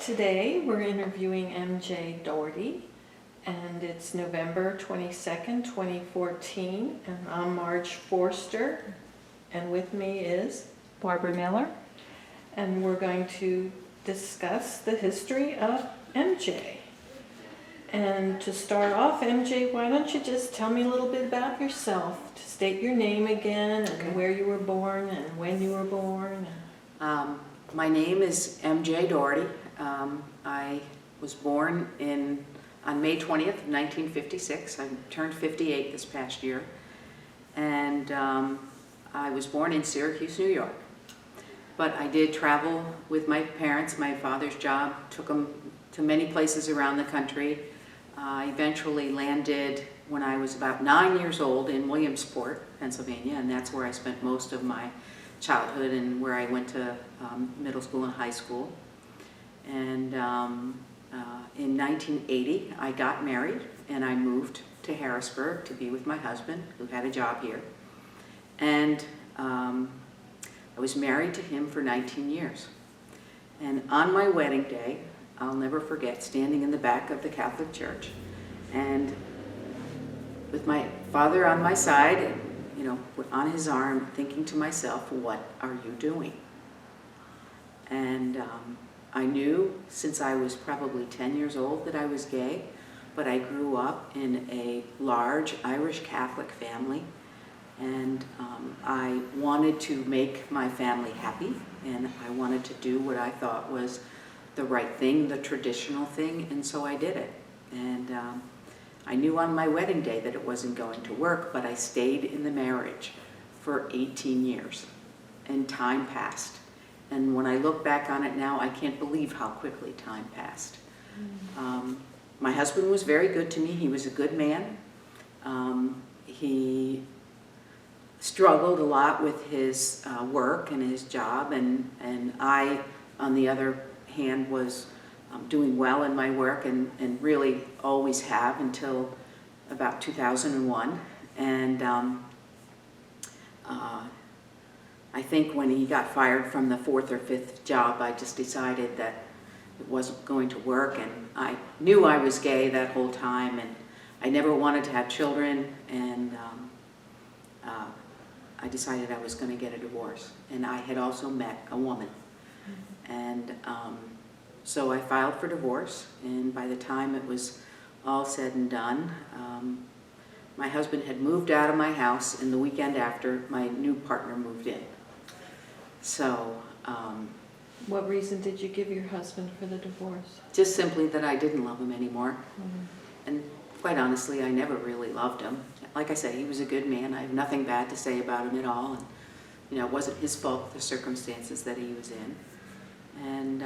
Today we're interviewing MJ Dougherty, and it's November 22nd, 2014, and I'm Marge Forster, and with me is Barbara Miller. and we're going to discuss the history of MJ. And to start off, MJ, why don't you just tell me a little bit about yourself? To state your name again, and where you were born, and when you were born. My name is MJ Dougherty. I was born on May 20th, 1956. I turned 58 this past year. And I was born in Syracuse, New York. But I did travel with my parents. My father's job took them to many places around the country. I eventually landed when I was about 9 years old in Williamsport, Pennsylvania, and that's where I spent most of my childhood and where I went to middle school and high school. And in 1980, I got married and I moved to Harrisburg to be with my husband, who had a job here. And I was married to him for 19 years. And on my wedding day, I'll never forget standing in the back of the Catholic Church and with my father on my side, on his arm, thinking to myself, what are you doing? And I knew since I was probably 10 years old that I was gay, but I grew up in a large Irish Catholic family, and I wanted to make my family happy, and I wanted to do what I thought was the right thing, the traditional thing, and so I did it. And I knew on my wedding day that it wasn't going to work, but I stayed in the marriage for 18 years, and time passed. And when I look back on it now, I can't believe how quickly time passed. My husband was very good to me. He was a good man. He struggled a lot with his work and his job, and I, on the other hand, was doing well in my work and really always have until about 2001. And I think when he got fired from the fourth or fifth job, I just decided that it wasn't going to work, and I knew I was gay that whole time, and I never wanted to have children, and I decided I was going to get a divorce. And I had also met a woman. And so I filed for divorce, and by the time it was all said and done, my husband had moved out of my house, and the weekend after, my new partner moved in. So What reason did you give your husband for the divorce? just simply that I didn't love him anymore. And quite honestly, I never really loved him. Like I said, he was a good man. I have nothing bad to say about him at all. And it wasn't his fault, the circumstances that he was in. And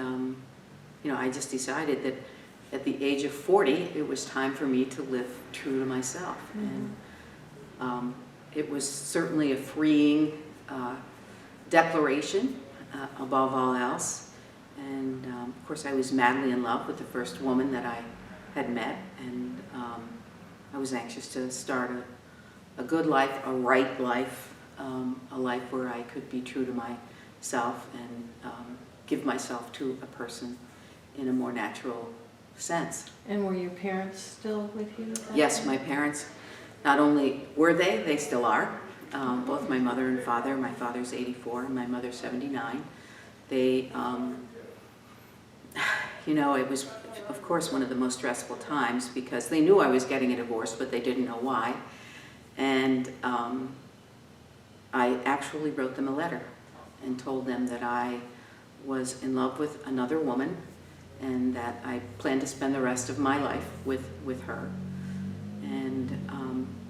I just decided that at the age of 40, it was time for me to live true to myself. And it was certainly a freeing declaration above all else. And of course, I was madly in love with the first woman that I had met, and I was anxious to start a good life, a right life, a life where I could be true to myself and give myself to a person in a more natural sense. And were your parents still with you at that Yes, time? my parents, not only were they still are. Both my mother and father. My father's 84 and my mother's 79. They, it was, of course, one of the most stressful times because they knew I was getting a divorce, but they didn't know why. And I actually wrote them a letter and told them that I was in love with another woman and that I planned to spend the rest of my life with her. And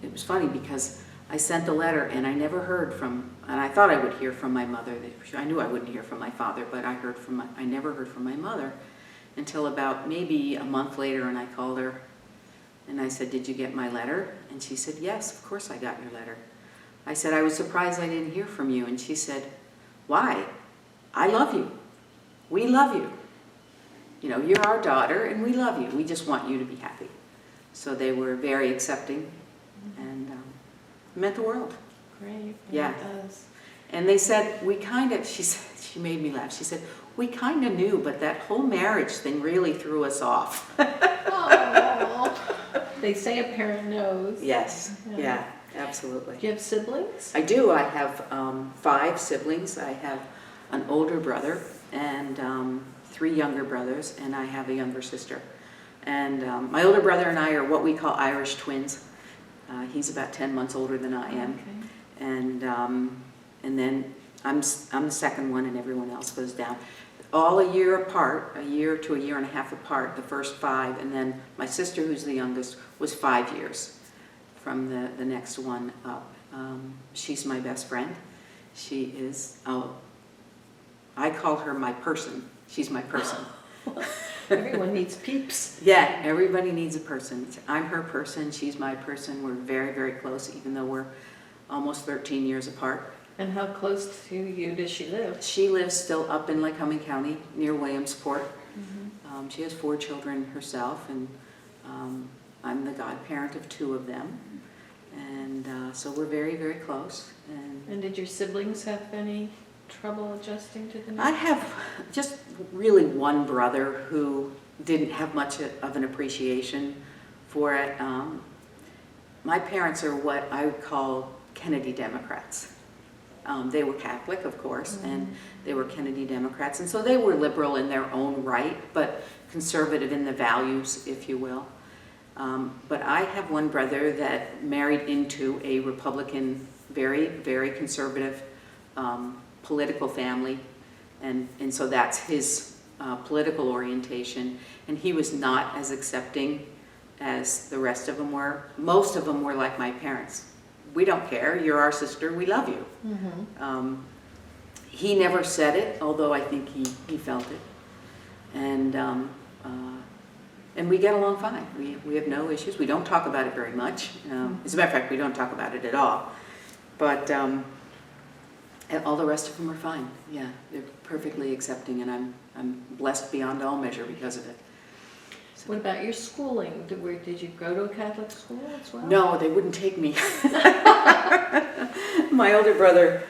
it was funny because I sent the letter and I never heard from, and I thought I would hear from my mother. I knew I wouldn't hear from my father, but I never heard from my mother until about maybe a month later, and I called her and I said, "Did you get my letter?" And she said, "Yes, of course I got your letter." I said, "I was surprised I didn't hear from you." And she said, "Why? I love you. We love you. You're our daughter and we love you. We just want you to be happy." So they were very accepting, and it meant the world. Great. Yeah. It does. And they said, she made me laugh. She said, we kind of knew, but that whole marriage thing really threw us off. Oh, they say a parent knows. Yes, yeah, absolutely. Do you have siblings? I do. I have 5 siblings. I have an older brother and 3 younger brothers, and I have a younger sister. And my older brother and I are what we call Irish twins. He's about 10 months older than I am. Okay. And then I'm the second one, and everyone else goes down. All a year apart, a year to a year and a half apart, the first 5, and then my sister, who's the youngest, was 5 years from the next one up. She's my best friend. She is, I call her my person. She's my person. Everyone needs peeps. Yeah, everybody needs a person. I'm her person, she's my person. We're very, very close, even though we're almost 13 years apart. And how close to you does she live? She lives still up in Lycoming County, near Williamsport. Mm-hmm. She has 4 children herself, and I'm the godparent of 2 of them. And so we're very, very close. And did your siblings have any trouble adjusting to the new? I have just really one brother who didn't have much of an appreciation for it. My parents are what I would call Kennedy Democrats. They were Catholic, of course, and they were Kennedy Democrats. And so they were liberal in their own right, but conservative in the values, if you will. But I have one brother that married into a Republican, very, very conservative political family. And so that's his political orientation. And he was not as accepting as the rest of them were. Most of them were like my parents. We don't care, you're our sister, we love you. Mm-hmm. He never said it, although I think he felt it. And we get along fine. We have no issues. We don't talk about it very much. As a matter of fact, we don't talk about it at all. But all the rest of them are fine. Yeah, they're perfectly accepting, and I'm blessed beyond all measure because of it. So. What about your schooling? Did you go to a Catholic school as well? No, they wouldn't take me. My older brother,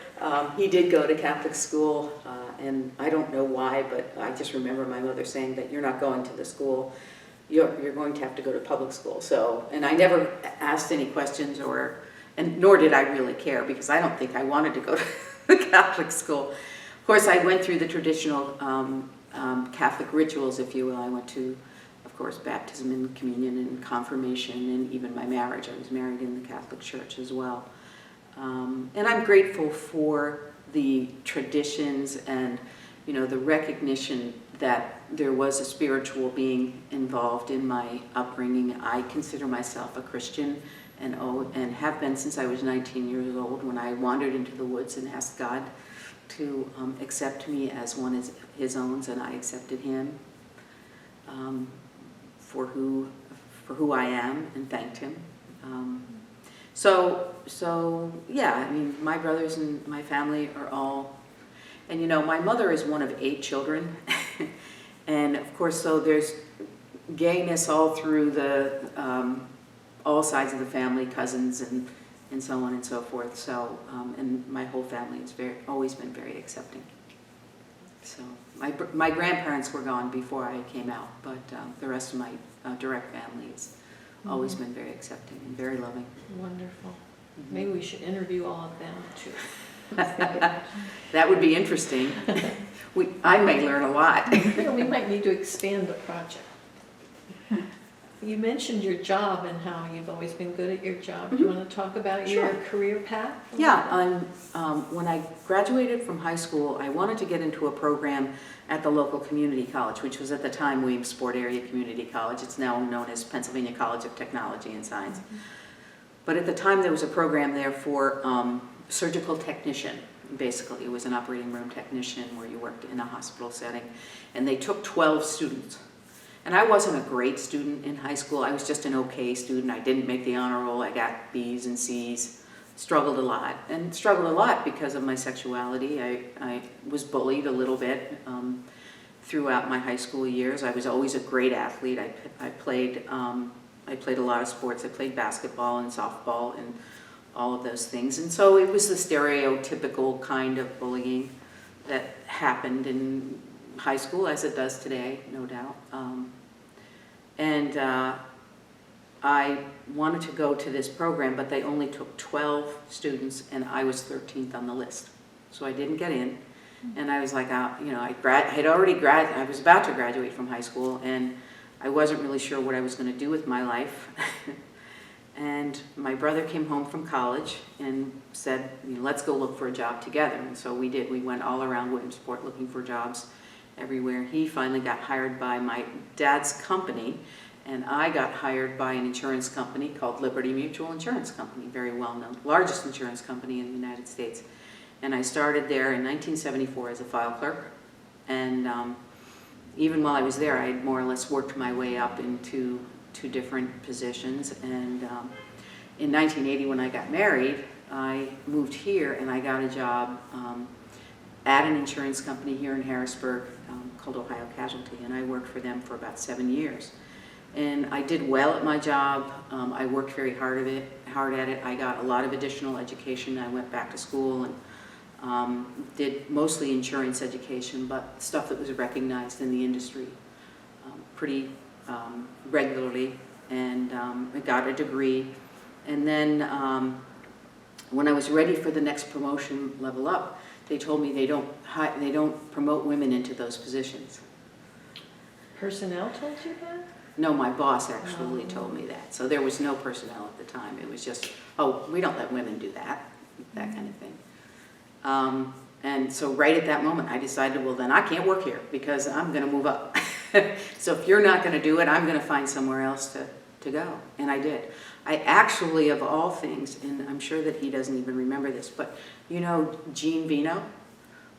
he did go to Catholic school, and I don't know why, but I just remember my mother saying that you're not going to the school, you're going to have to go to public school. So, and I never asked any questions, and nor did I really care, because I don't think I wanted to go to the Catholic school. Of course, I went through the traditional Catholic rituals, if you will. I went to, of course, baptism and communion and confirmation, and even my marriage. I was married in the Catholic Church as well. And I'm grateful for the traditions and, the recognition that there was a spiritual being involved in my upbringing. I consider myself a Christian and have been since I was 19 years old, when I wandered into the woods and asked God to accept me as one of his own, and I accepted him for who I am, and thanked him. So yeah, I mean, my brothers and my family are all, and my mother is one of 8 children, and of course, so there's gayness all through all sides of the family, cousins and so on and so forth. So, and my whole family has always been very accepting. So my grandparents were gone before I came out, but the rest of my direct family has always been very accepting and very loving. Wonderful. Maybe we should interview all of them too. That would be interesting. I may learn a lot. We might need to expand the project. You mentioned your job and how you've always been good at your job. Do you want to talk about your career path? Yeah, when I graduated from high school, I wanted to get into a program at the local community college, which was at the time Williamsport Area Community College. It's now known as Pennsylvania College of Technology and Science. But at the time there was a program there for surgical technician. Basically, it was an operating room technician where you worked in a hospital setting. And they took 12 students. And I wasn't a great student in high school. I was just an okay student. I didn't make the honor roll. I got B's and C's. Struggled a lot because of my sexuality. I was bullied a little bit throughout my high school years. I was always a great athlete. I played a lot of sports. I played basketball and softball and all of those things. And so it was the stereotypical kind of bullying that happened in high school, as it does today, no doubt. I wanted to go to this program, but they only took 12 students, and I was 13th on the list. So I didn't get in, and I was like, you know, I was about to graduate from high school, and I wasn't really sure what I was going to do with my life. And my brother came home from college and said, you know, let's go look for a job together. And so we did. We went all around Williamsport looking for jobs everywhere. He finally got hired by my dad's company, and I got hired by an insurance company called Liberty Mutual Insurance Company, very well known, largest insurance company in the United States. And I started there in 1974 as a file clerk. And even while I was there, I had more or less worked my way up into 2 different positions. And in 1980, when I got married, I moved here and I got a job at an insurance company here in Harrisburg called Ohio Casualty, and I worked for them for about 7 years. And I did well at my job. I worked very hard at it. I got a lot of additional education. I went back to school and did mostly insurance education, but stuff that was recognized in the industry pretty regularly, and I got a degree. And then when I was ready for the next promotion level up, they told me they don't promote women into those positions. Personnel told you that? No, my boss actually told me that. So there was no personnel at the time. It was just, oh, we don't let women do that kind of thing. And so right at that moment, I decided, well, then I can't work here because I'm going to move up. So if you're not going to do it, I'm going to find somewhere else to go. And I did. I actually, of all things, and I'm sure that he doesn't even remember this, but you know Gene Vino,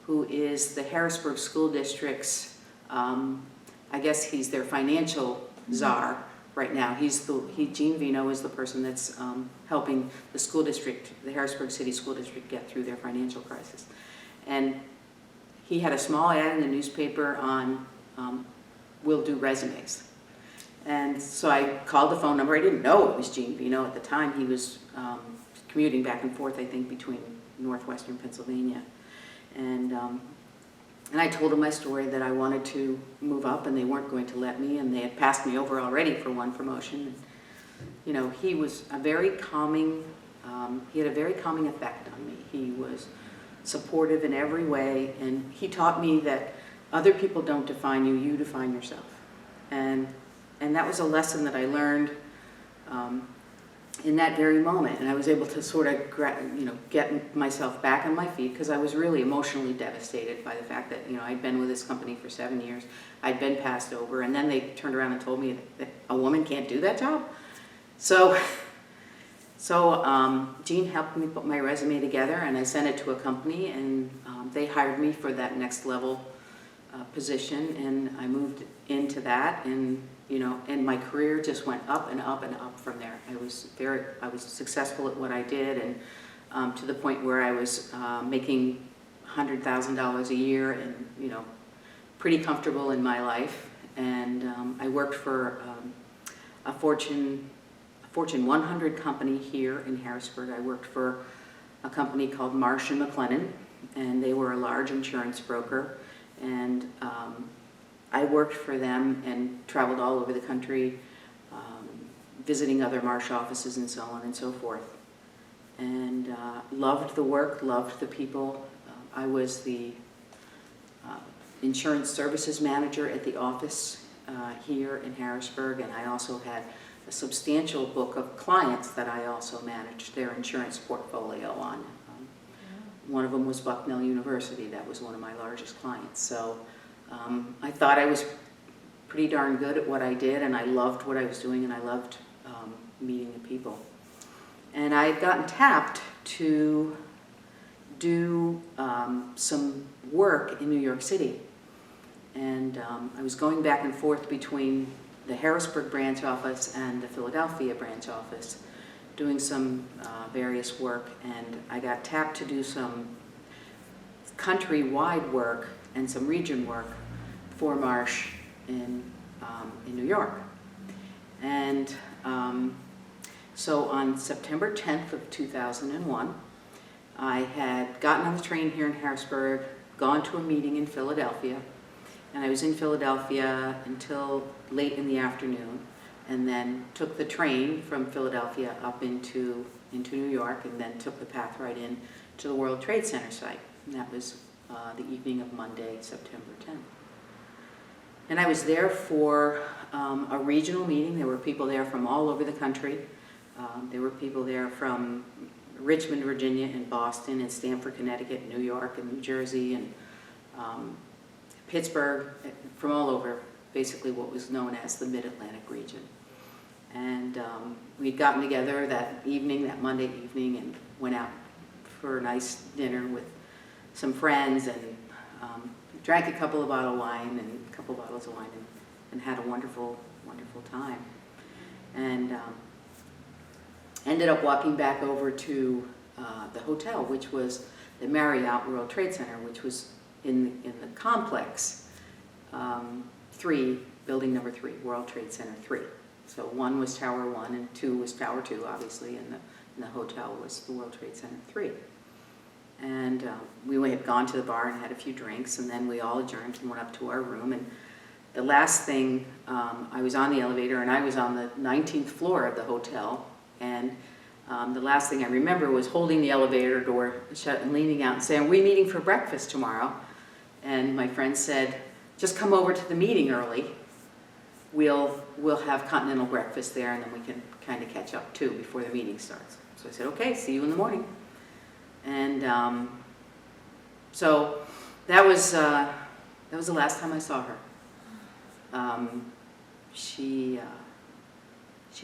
who is the Harrisburg School District's, I guess he's their financial czar right now. Gene Vino is the person that's helping the school district, the Harrisburg City School District, get through their financial crisis. And he had a small ad in the newspaper on we'll do resumes. And so I called the phone number. I didn't know it was Gene Vino at the time. He was commuting back and forth, I think, between northwestern Pennsylvania. And I told him my story, that I wanted to move up and they weren't going to let me, and they had passed me over already for one promotion. And, you know, he was a very calming, he had a very calming effect on me. He was supportive in every way, and he taught me that other people don't define you, you define yourself. And that was a lesson that I learned in that very moment. And I was able to sort of, get myself back on my feet, because I was really emotionally devastated by the fact that, I'd been with this company for 7 years. I'd been passed over, and then they turned around and told me that a woman can't do that job. So Gene helped me put my resume together, and I sent it to a company, and they hired me for that next level position, and I moved into that, and and my career just went up and up and up from there. I was successful at what I did, and to the point where I was making $100,000 a year, and pretty comfortable in my life. And I worked for a Fortune 100 company here in Harrisburg. I worked for a company called Marsh & McLennan, and they were a large insurance broker. And I worked for them and traveled all over the country, visiting other Marsh offices and so on and so forth. And loved the work, loved the people. I was the insurance services manager at the office here in Harrisburg, and I also had a substantial book of clients that I also managed their insurance portfolio on. One of them was Bucknell University. That was one of my largest clients. So I thought I was pretty darn good at what I did, and I loved what I was doing, and I loved meeting the people. And I had gotten tapped to do some work in New York City. And I was going back and forth between the Harrisburg branch office and the Philadelphia branch office, doing some various work, and I got tapped to do some country-wide work and some region work for Marsh in New York. And So on September 10th of 2001, I had gotten on the train here in Harrisburg, gone to a meeting in Philadelphia, and I was in Philadelphia until late in the afternoon, and then took the train from Philadelphia up into New York, and then took the path right in to the World Trade Center site. And that was the evening of Monday, September 10th. And I was there for a regional meeting. There were people there from all over the country. There were people there from Richmond, Virginia, and Boston, and Stamford, Connecticut, New York, and New Jersey, and Pittsburgh, from all over, basically what was known as the Mid-Atlantic region. And we'd gotten together that evening, that Monday evening, and went out for a nice dinner with some friends, and drank a couple of bottles of wine, and had a wonderful, wonderful time. And ended up walking back over to the hotel, which was the Marriott World Trade Center, which was in the complex 3, building number 3, World Trade Center 3. So 1 was Tower 1 and 2 was Tower 2, obviously, and the hotel was the World Trade Center 3. And we had gone to the bar and had a few drinks, and then we all adjourned and went up to our room. And the last thing, I was on the elevator, and I was on the 19th floor of the hotel. And the last thing I remember was holding the elevator door shut and leaning out and saying, "Are we meeting for breakfast tomorrow?" And my friend said, "Just come over to the meeting early. We'll have continental breakfast there, and then we can kind of catch up too before the meeting starts." So I said, "Okay, see you in the morning." And so that was the last time I saw her. She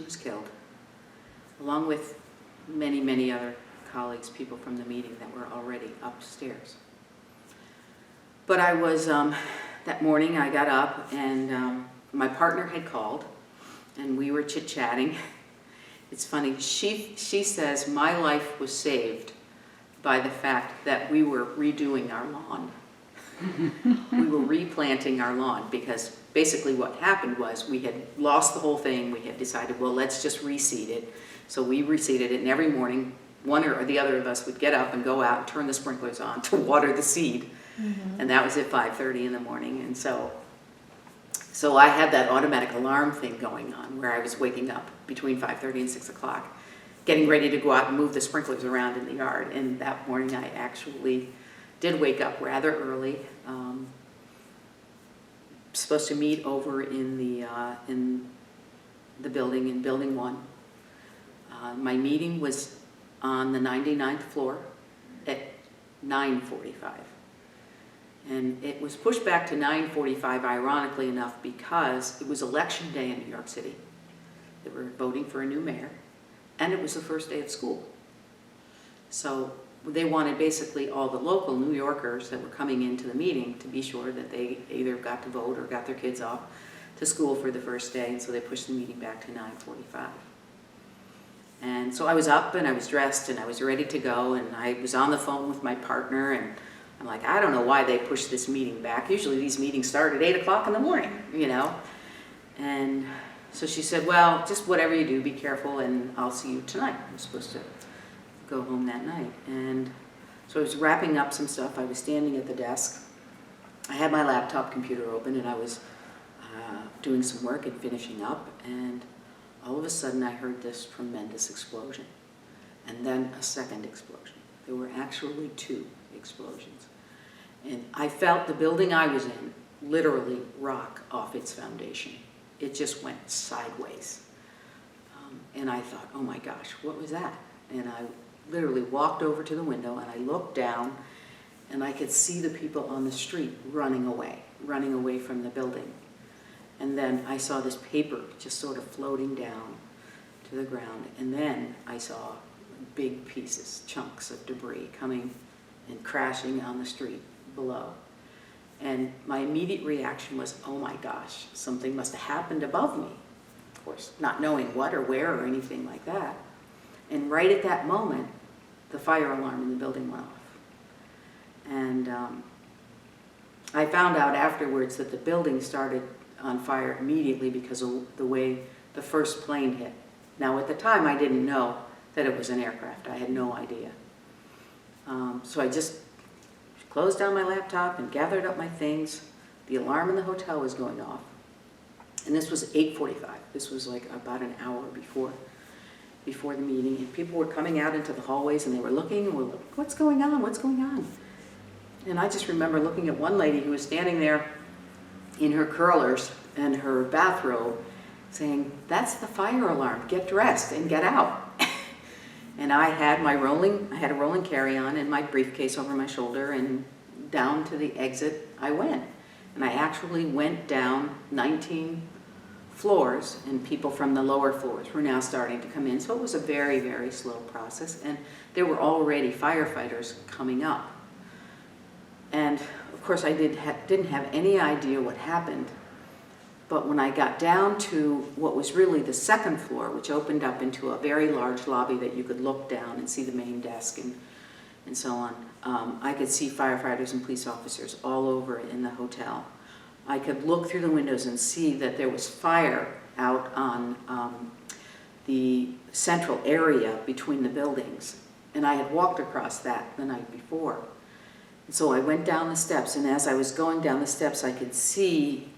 was killed, along with many, many other colleagues, people from the meeting that were already upstairs. But I was, that morning I got up, and my partner had called, and we were chit-chatting. It's funny, she says my life was saved by the fact that we were redoing our lawn. We were replanting our lawn, because basically what happened was we had lost the whole thing. We had decided, well, let's just reseed it. So we reseeded it, and every morning one or the other of us would get up and go out and turn the sprinklers on to water the seed. Mm-hmm. And that was at 5:30 in the morning. And so I had that automatic alarm thing going on, where I was waking up between 5:30 and 6 o'clock, getting ready to go out and move the sprinklers around in the yard. And that morning I actually did wake up rather early. Supposed to meet over in the building, in Building 1. My meeting was on the 99th floor at 9:45. And it was pushed back to 9:45, ironically enough, because it was election day in New York City. They were voting for a new mayor, and it was the first day of school. So they wanted basically all the local New Yorkers that were coming into the meeting to be sure that they either got to vote or got their kids off to school for the first day, and so they pushed the meeting back to 9:45. And so I was up, and I was dressed, and I was ready to go, and I was on the phone with my partner, and I'm like, I don't know why they pushed this meeting back. Usually these meetings start at 8 o'clock in the morning, you know. And so she said, well, just whatever you do, be careful, and I'll see you tonight. I'm supposed to go home that night. And so I was wrapping up some stuff. I was standing at the desk. I had my laptop computer open, and I was doing some work and finishing up, and all of a sudden I heard this tremendous explosion, and then a second explosion. There were actually 2 explosions. And I felt the building I was in literally rock off its foundation. It just went sideways. And I thought, oh my gosh, what was that? And I literally walked over to the window, and I looked down, and I could see the people on the street running away from the building. And then I saw this paper just sort of floating down to the ground. And then I saw big pieces, chunks of debris coming and crashing on the street below. And my immediate reaction was, oh my gosh, something must have happened above me. Of course, not knowing what or where or anything like that. And right at that moment, the fire alarm in the building went off. And I found out afterwards that the building started on fire immediately because of the way the first plane hit. Now at the time I didn't know that it was an aircraft. I had no idea. So I just closed down my laptop and gathered up my things. The alarm in the hotel was going off. And this was 8:45. This was like about an hour before the meeting. And people were coming out into the hallways and they were looking and were like, what's going on? What's going on? And I just remember looking at one lady who was standing there in her curlers and her bathrobe saying, that's the fire alarm. Get dressed and get out. And I had a rolling carry-on and my briefcase over my shoulder, and down to the exit I went. And I actually went down 19 floors, and people from the lower floors were now starting to come in. So it was a very, very slow process, and there were already firefighters coming up. And of course I didn't have any idea what happened. But when I got down to what was really the second floor, which opened up into a very large lobby that you could look down and see the main desk and so on, I could see firefighters and police officers all over in the hotel. I could look through the windows and see that there was fire out on the central area between the buildings. And I had walked across that the night before. And so I went down the steps, and as I was going down the steps, I could see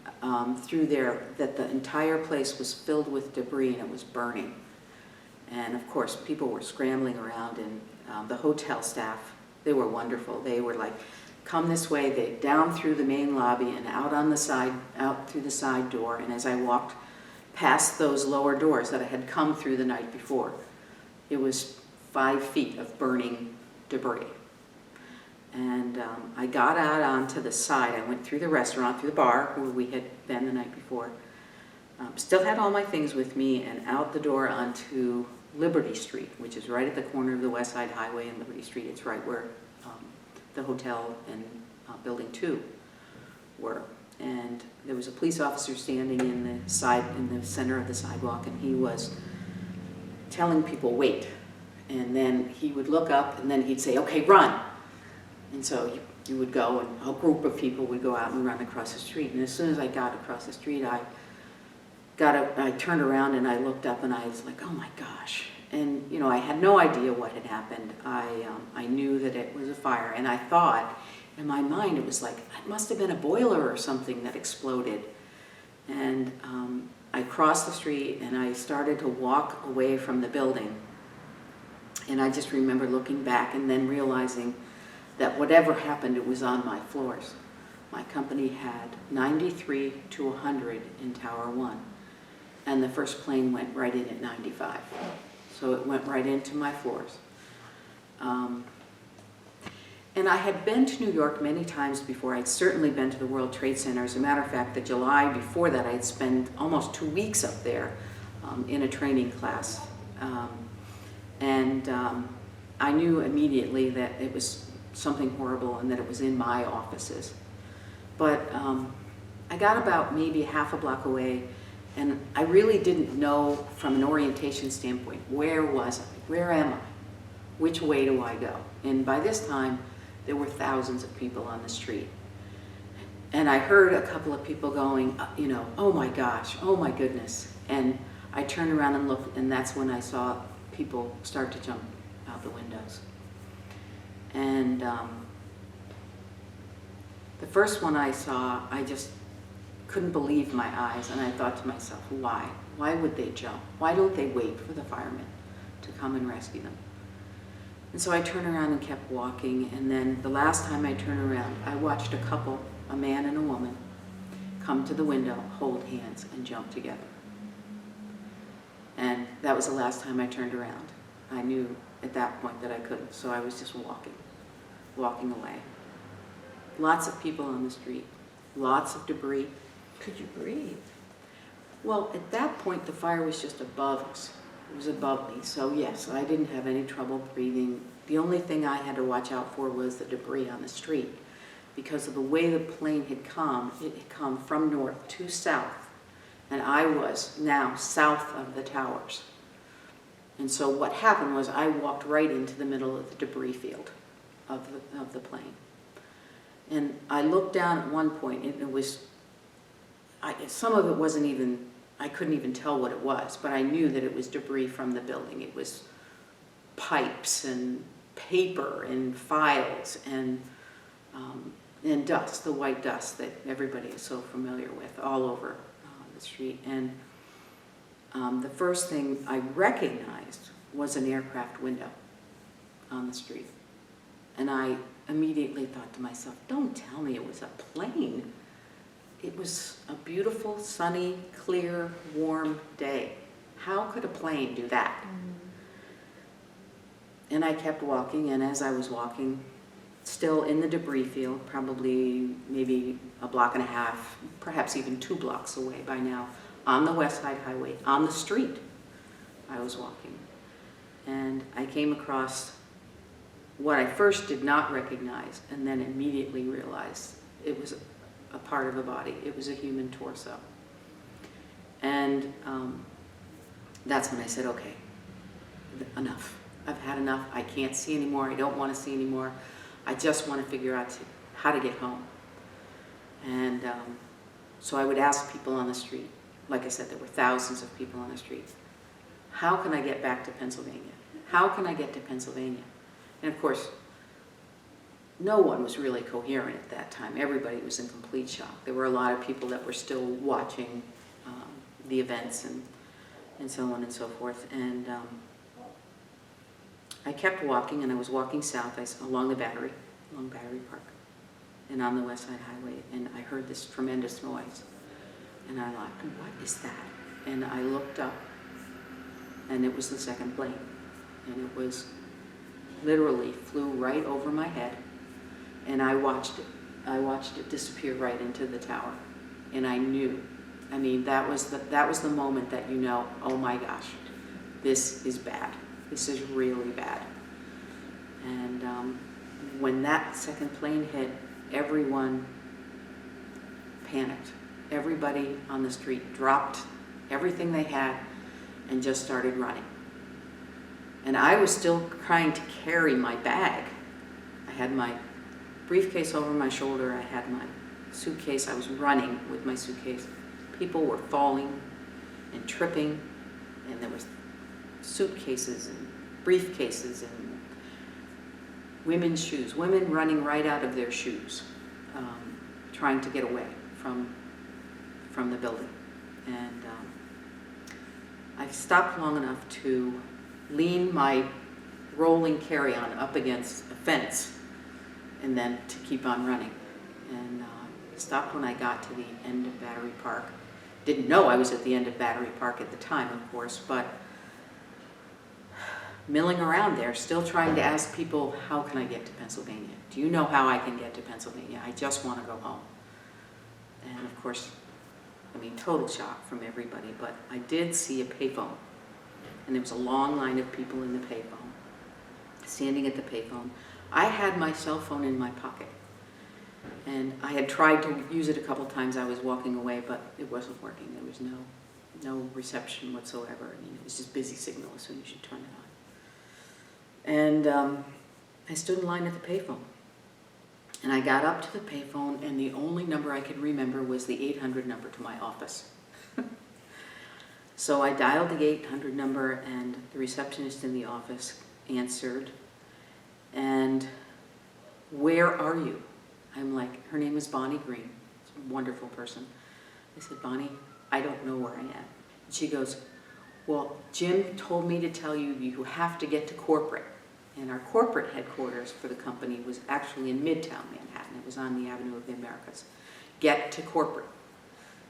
through there that the entire place was filled with debris and it was burning. And of course, people were scrambling around, and the hotel staff, they were wonderful. They were like, come this way, they down through the main lobby and out on the side, out through the side door. And as I walked past those lower doors that I had come through the night before, it was 5 feet of burning debris. And I got out onto the side. I went through the restaurant, through the bar where we had been the night before. Still had all my things with me, and out the door onto Liberty Street, which is right at the corner of the West Side Highway and Liberty Street. It's right where the hotel and Building 2 were. And there was a police officer standing in the center of the sidewalk, and he was telling people, wait. And then he would look up, and then he'd say, okay, run. And so you would go, and a group of people would go out and run across the street. And as soon as I got across the street, I turned around and I looked up, and I was like, oh my gosh. And you know, I had no idea what had happened. I knew that it was a fire, and I thought, in my mind, it was like, it must have been a boiler or something that exploded. And I crossed the street and I started to walk away from the building. And I just remember looking back and then realizing that whatever happened, it was on my floors. My company had 93 to 100 in Tower 1, and the first plane went right in at 95. So it went right into my floors. And I had been to New York many times before. I'd certainly been to the World Trade Center. As a matter of fact, the July before that, I'd spent almost 2 weeks up there in a training class. I knew immediately that it was something horrible and that it was in my offices. But I got about maybe half a block away, and I really didn't know from an orientation standpoint, where was I? Where am I? Which way do I go? And by this time, there were thousands of people on the street. And I heard a couple of people going, you know, oh my gosh, oh my goodness. And I turned around and looked, and that's when I saw people start to jump out the windows. And the first one I saw, I just couldn't believe my eyes, and I thought to myself, why? Why would they jump? Why don't they wait for the firemen to come and rescue them? And so I turned around and kept walking, and then the last time I turned around, I watched a couple, a man and a woman, come to the window, hold hands, and jump together. And that was the last time I turned around. I knew at that point that I couldn't, so I was just walking away. Lots of people on the street, lots of debris. Could you breathe? Well, at that point, the fire was just above us. It was above me, so yes, I didn't have any trouble breathing. The only thing I had to watch out for was the debris on the street. Because of the way the plane had come, it had come from north to south, and I was now south of the towers. And so what happened was I walked right into the middle of the debris field of the plane. And I looked down at one point, and it was, some of it wasn't even I couldn't even tell what it was, but I knew that it was debris from the building. It was pipes and paper and files and dust, the white dust that everybody is so familiar with all over the street. And the first thing I recognized was an aircraft window on the street. And I immediately thought to myself, don't tell me it was a plane. It was a beautiful, sunny, clear, warm day. How could a plane do that? And I kept walking, and as I was walking, still in the debris field, probably maybe a block and a half, perhaps even 2 blocks away by now, on the West Side Highway, on the street, I was walking. And I came across what I first did not recognize, and then immediately realized it was a part of a body. It was a human torso. And that's when I said, okay, enough. I've had enough. I can't see anymore. I don't want to see anymore. I just want to figure out how to get home. And so I would ask people on the street, like I said, there were thousands of people on the street, how can I get back to Pennsylvania? How can I get to Pennsylvania? And of course, no one was really coherent at that time. Everybody was in complete shock. There were a lot of people that were still watching the events and so on and so forth. And I kept walking, and I was walking south along Battery Park, and on the West Side Highway, and I heard this tremendous noise. And I thought, what is that? And I looked up, and it was the second plane. And it was literally flew right over my head, and I watched it. I watched it disappear right into the tower. And I knew, I mean, that was the moment that you know, oh my gosh, this is bad. This is really bad. And when that second plane hit, everyone panicked. Everybody on the street dropped everything they had and just started running. And I was still trying to carry my bag. I had my briefcase over my shoulder. I had my suitcase. I was running with my suitcase. People were falling and tripping, and there was suitcases and briefcases and women's shoes, women running right out of their shoes, trying to get away from the building. And I stopped long enough to lean my rolling carry-on up against a fence and then to keep on running. And stopped when I got to the end of Battery Park. Didn't know I was at the end of Battery Park at the time, of course, but milling around there, still trying to ask people, how can I get to Pennsylvania? Do you know how I can get to Pennsylvania? I just want to go home. And of course, I mean, total shock from everybody, but I did see a payphone. And there was a long line of people in the payphone, standing at the payphone. I had my cell phone in my pocket. And I had tried to use it a couple times. I was walking away, but it wasn't working. There was no reception whatsoever. I mean, it was just busy signal as soon as you turn it on. And I stood in line at the payphone. And I got up to the payphone, and the only number I could remember was the 800 number to my office. So I dialed the 800 number, and the receptionist in the office answered. And, where are you? I'm like, her name is Bonnie Green. She's a wonderful person. I said, Bonnie, I don't know where I am. And she goes, well, Jim told me to tell you you have to get to corporate. And our corporate headquarters for the company was actually in Midtown Manhattan. It was on the Avenue of the Americas. Get to corporate.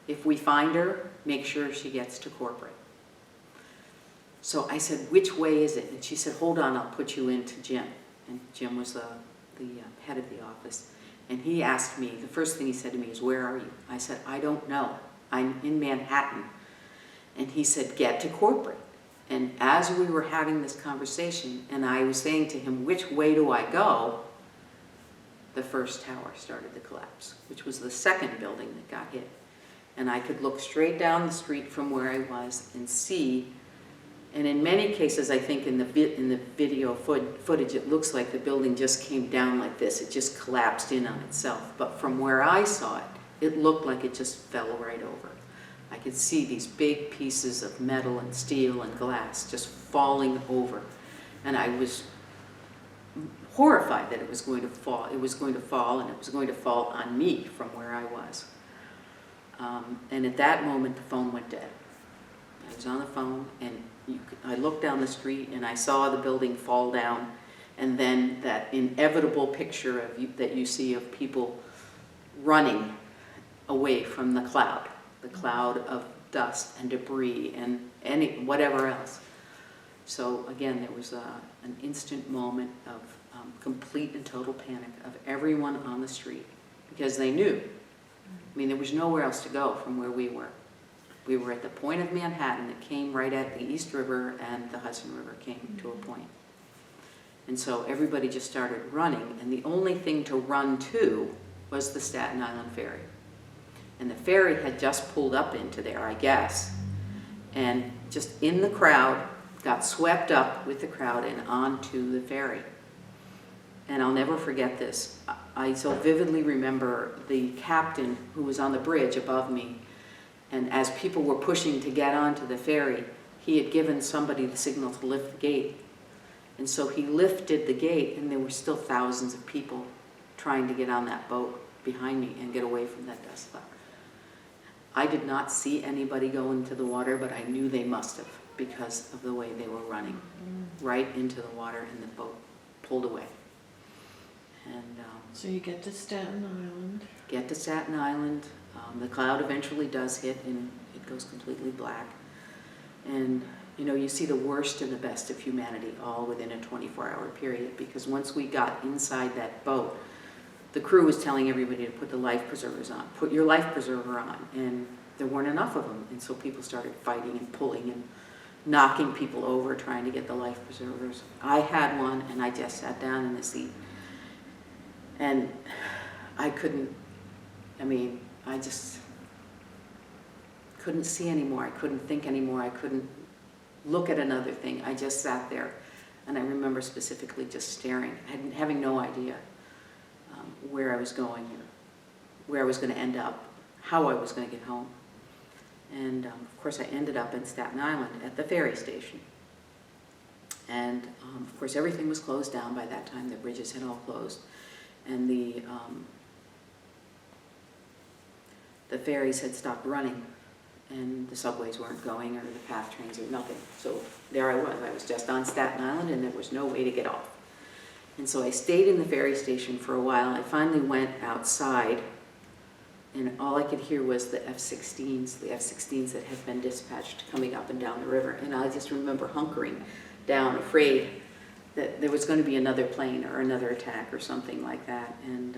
If we find her, make sure she gets to corporate. So I said, which way is it? And she said, hold on, I'll put you into Jim. And Jim was the head of the office. And he asked me, the first thing he said to me is, where are you? I said, I don't know. I'm in Manhattan. And he said, get to corporate. And as we were having this conversation, and I was saying to him, which way do I go? The first tower started to collapse, which was the second building that got hit. And I could look straight down the street from where I was and see, and in many cases, I think in the video footage, it looks like the building just came down like this. It just collapsed in on itself. But from where I saw it, it looked like it just fell right over. I could see these big pieces of metal and steel and glass just falling over. And I was horrified that it was going to fall. It was going to fall, and it was going to fall on me from where I was. And at that moment, the phone went dead. I was on the phone, and I looked down the street, and I saw the building fall down, and then that inevitable picture that you see of people running away from the cloud of dust and debris and whatever else. So again, there was an instant moment of complete and total panic of everyone on the street, because they knew. I mean, there was nowhere else to go from where we were. We were at the point of Manhattan that came right at the East River, and the Hudson River came to a point. And so everybody just started running, and the only thing to run to was the Staten Island ferry. And the ferry had just pulled up into there, I guess, and just in the crowd, got swept up with the crowd and onto the ferry. And I'll never forget this. I so vividly remember the captain who was on the bridge above me, and as people were pushing to get onto the ferry, he had given somebody the signal to lift the gate. And so he lifted the gate, and there were still thousands of people trying to get on that boat behind me and get away from that dust cloud. I did not see anybody go into the water, but I knew they must have, because of the way they were running right into the water, and the boat pulled away. And So you get to Staten Island. get to Staten Island. The cloud eventually does hit, and it goes completely black. And you know, you see the worst and the best of humanity all within a 24-hour period, because once we got inside that boat, the crew was telling everybody to put the life preservers on, put your life preserver on, and there weren't enough of them. And so people started fighting and pulling and knocking people over trying to get the life preservers. I had one, and I just sat down in the seat. And I just couldn't see anymore. I couldn't think anymore. I couldn't look at another thing. I just sat there, and I remember specifically just staring, having no idea where I was going, or where I was going to end up, how I was going to get home. And of course I ended up in Staten Island at the ferry station. And of course everything was closed down by that time. The bridges had all closed, and the ferries had stopped running, and the subways weren't going, or the PATH trains, or nothing. So there I was just on Staten Island, and there was no way to get off. And so I stayed in the ferry station for a while. I finally went outside, and all I could hear was the F-16s that had been dispatched coming up and down the river. And I just remember hunkering down, afraid that there was going to be another plane or another attack or something like that. And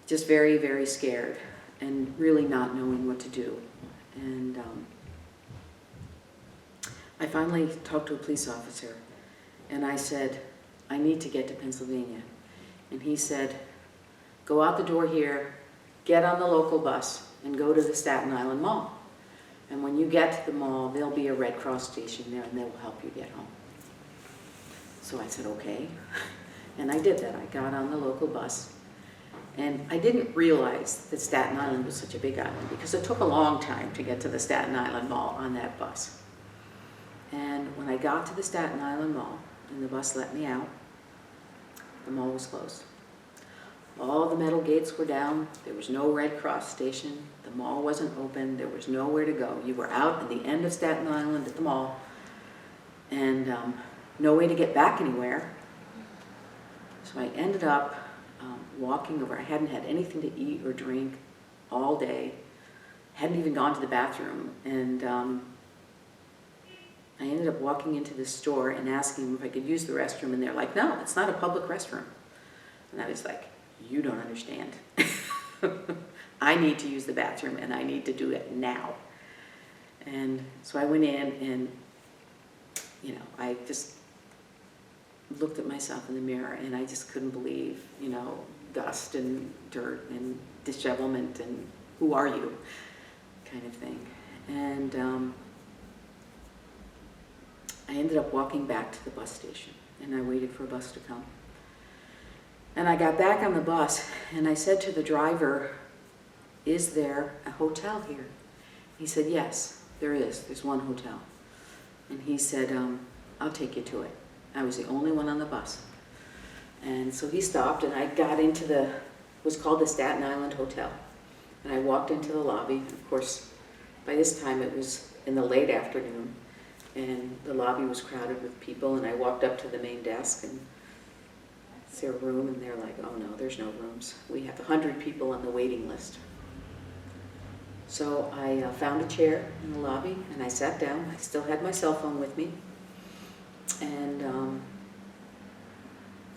just very, very scared, and really not knowing what to do. And I finally talked to a police officer, and I said, I need to get to Pennsylvania. And he said, go out the door here, get on the local bus, and go to the Staten Island Mall. And when you get to the mall, there'll be a Red Cross station there, and they will help you get home. So I said, okay. And I did that. I got on the local bus. And I didn't realize that Staten Island was such a big island, because it took a long time to get to the Staten Island Mall on that bus. And when I got to the Staten Island Mall, and the bus let me out, the mall was closed. All the metal gates were down. There was no Red Cross station. The mall wasn't open. There was nowhere to go. You were out at the end of Staten Island at the mall, and no way to get back anywhere. So I ended up walking over. I hadn't had anything to eat or drink all day. Hadn't even gone to the bathroom. And I ended up walking into the store and asking them if I could use the restroom, and they're like, no, it's not a public restroom. And I was like, you don't understand. I need to use the bathroom, and I need to do it now. And so I went in, and you know, I just looked at myself in the mirror, and I just couldn't believe, you know, dust and dirt and dishevelment and who are you kind of thing. And I ended up walking back to the bus station, and I waited for a bus to come. And I got back on the bus, and I said to the driver, is there a hotel here? He said, yes, there is. There's one hotel. And he said, I'll take you to it. I was the only one on the bus. And so he stopped, and I got into it was called the Staten Island Hotel. And I walked into the lobby. And of course, by this time it was in the late afternoon, and the lobby was crowded with people. And I walked up to the main desk, and is there a room? And they're like, oh no, there's no rooms. We have 100 people on the waiting list. So I found a chair in the lobby, and I sat down. I still had my cell phone with me. And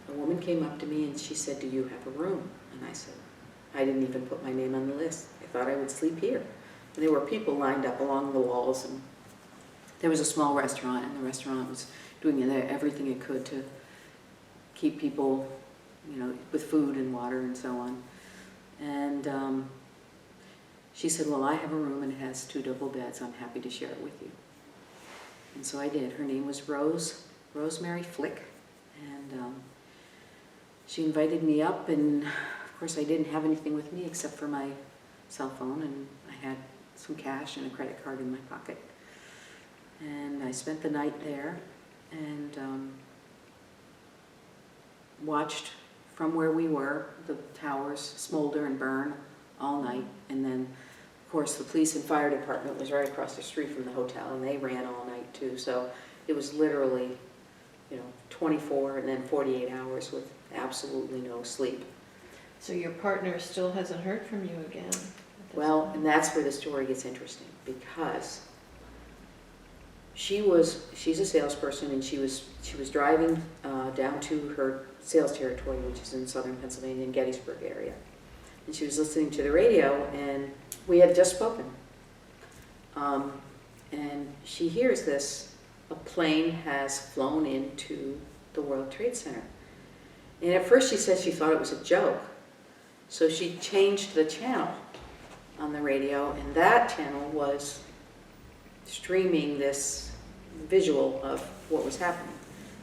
a woman came up to me, and she said, do you have a room? And I said, I didn't even put my name on the list. I thought I would sleep here. And there were people lined up along the walls, and there was a small restaurant, and the restaurant was doing everything it could to keep people, with food and water and so on. And she said, well, I have a room, and it has 2 double beds. I'm happy to share it with you. And so I did. Her name was Rosemary Flick, and she invited me up, and of course I didn't have anything with me except for my cell phone, and I had some cash and a credit card in my pocket. And I spent the night there, and watched from where we were the towers smolder and burn all night. And then, of course, the police and fire department was right across the street from the hotel, and they ran all night too. So it was literally, 24 and then 48 hours with absolutely no sleep. So your partner still hasn't heard from you again? Well, and that's where the story gets interesting, because she's a salesperson, and she was driving down to her sales territory, which is in southern Pennsylvania, in Gettysburg area. And she was listening to the radio, and we had just spoken. And she hears this: a plane has flown into the World Trade Center. And at first she said she thought it was a joke. So she changed the channel on the radio, and that channel was streaming this visual of what was happening,